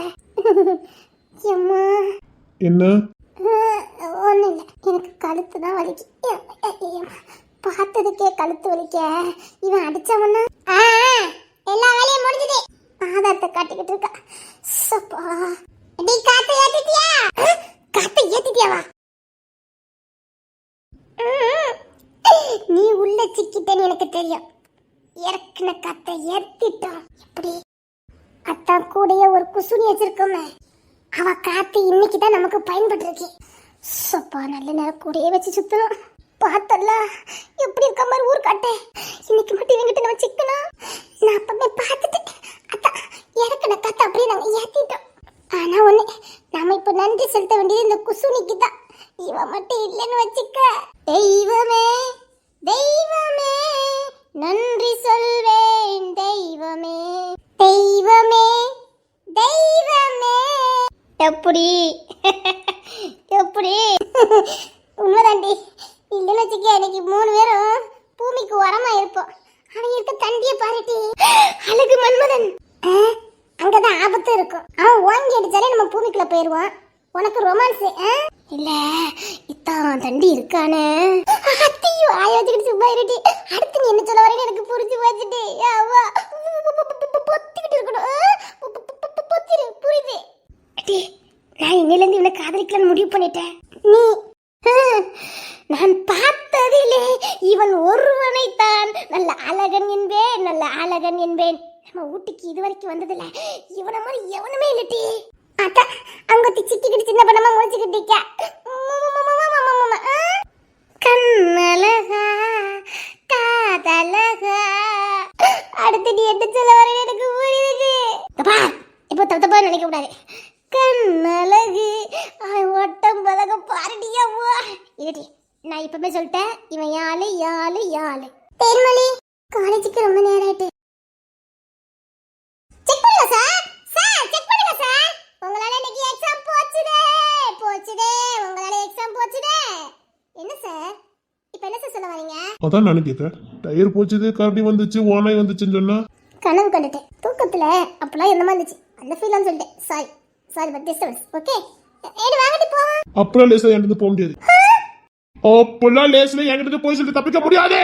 எம்மா என்ன? ஒன்றும் இல்லை, எனக்கு கழுத்து தான் வலிக்கு. பார்த்ததுக்கே கழுத்து வலிக்க. இவன் அடிச்சவனா எல்லா வேலையும் முடிஞ்சுது. ஆதாரத்தை காட்டிக்கிட்டு இருக்கா. காத்தை ஏத்திட்டியா? காத்தை ஏத்திட்டியாவா? நீ உள்ள சிக்கிட்டேன்னு எனக்கு தெரியும். இறக்குன காத்தை ஏத்திட்டோம். எப்படி? அத்தான் கூடயே ஒரு குசுனி வச்சிருக்கோமே, அவ காத்து இன்னைக்குதான் நமக்கு பயன்பட்டு இருக்கு. சப்பா நல்ல நேரம் கூடயே வச்சு சுத்தணும். பார்த்தல எப்படி இருக்க மாதிரி ஊர் காட்டேன். இன்னைக்கு மட்டும் இவங்கிட்ட நம்ம சிக்கணும். நான் அப்பவே பார்த்துட்டேன். அதான் இறக்குன காத்தை அப்படியே நாங்க ஏத்திட்டோம். ஆனா ஒண்ணு, நாம இப்ப நன்றி செலுத்த வேண்டியது இந்த குசுனிக்கு தான். இவ மட்டும் இல்லைன்னு வச்சுக்க. தெய்வமே தெய்வமே நன்றி சொல்வேன். தெய்வமே தெய்வமே தெய்வமே. எப்படி எப்படி? உண்மைதாண்டி. இல்லைன்னு வச்சுக்க இன்னைக்கு 3 பேரும் பூமிக்கு உரமா இருப்போம். அவன் இருக்க தண்டிய பாருட்டி. அழகு மன்மதன் அங்கதான் ஆபத்து இருக்கும். அவன் வாங்கி அடிச்சாலே நம்ம பூமிக்குள்ள போயிருவான். உனக்கு ரொமான்ஸ் இல்ல? இத்தான் தண்டி இருக்கானே. அத்தியோ ஆயோசிக்கிட்டு சும்மா இருட்டி. அடுத்து நீ என்ன சொல்ல வரேன்னு எனக்கு புரிஞ்சு வச்சுட்டு பொத்திக்கிட்டு இருக்கணும். புரியுது. நான் இன்னிலிருந்து இவனை காதலிக்கலான்னு முடிவு பண்ணிட்டேன். நீ நான் பார்த்ததிலே இவன் ஒருவனைத்தான் நல்ல அழகன் என்பேன். நல்ல அழகன் என்பேன். நம்ம வீட்டுக்கு இது வரைக்கும் வந்ததில்ல. இவனை மாதிரி எவனுமே இல்லட்டி. அதான் அங்க சிக்கிக்கிட்டு சின்ன பண்ணமா முடிச்சுக்கிட்டீங்க. கண்ணழகா காதலகா பாரு கண்ணழகு ஒட்டம் பழக பாருடியாவா இருடி நான் இப்பவே சொல்லிட்டேன் இவன் யாழு யாழு யாழு தேன்மொழி காலேஜுக்கு ரொம்ப நேரம் ஆயிட்டு செக் பண்ணுங்க சார் சார் செக் பண்ணுங்க சார் உங்களால இன்னைக்கு எக்ஸாம் போச்சுதே உங்களால எக்ஸாம் போச்சுதே என்ன சார் இப்போ என்ன சார் சொல்ல வரீங்க அதான் நானும் கேட்க டயர் போச்சுது கரடி வந்துச்சு ஓனாய் வந்துச்சுன்னு சொன்னா கனவு கண்டுட்டேன் தூக்கத்துல அப்பெல்லாம் என்னமா இருந்துச்சு அந்த ஃபீல்லாம் சொல்லிட்டேன் சாரி பட் டிஸ்டர்பன்ஸ் ஓகே ஏடி வாங்கடி போவோம் அப்புறம் லேசா என்கிட்ட போக முடியாது அப்பெல்லாம் லேஸ்ல என்கிட்ட போய் சொல்லிட்டு தப்பிக்க முடியாது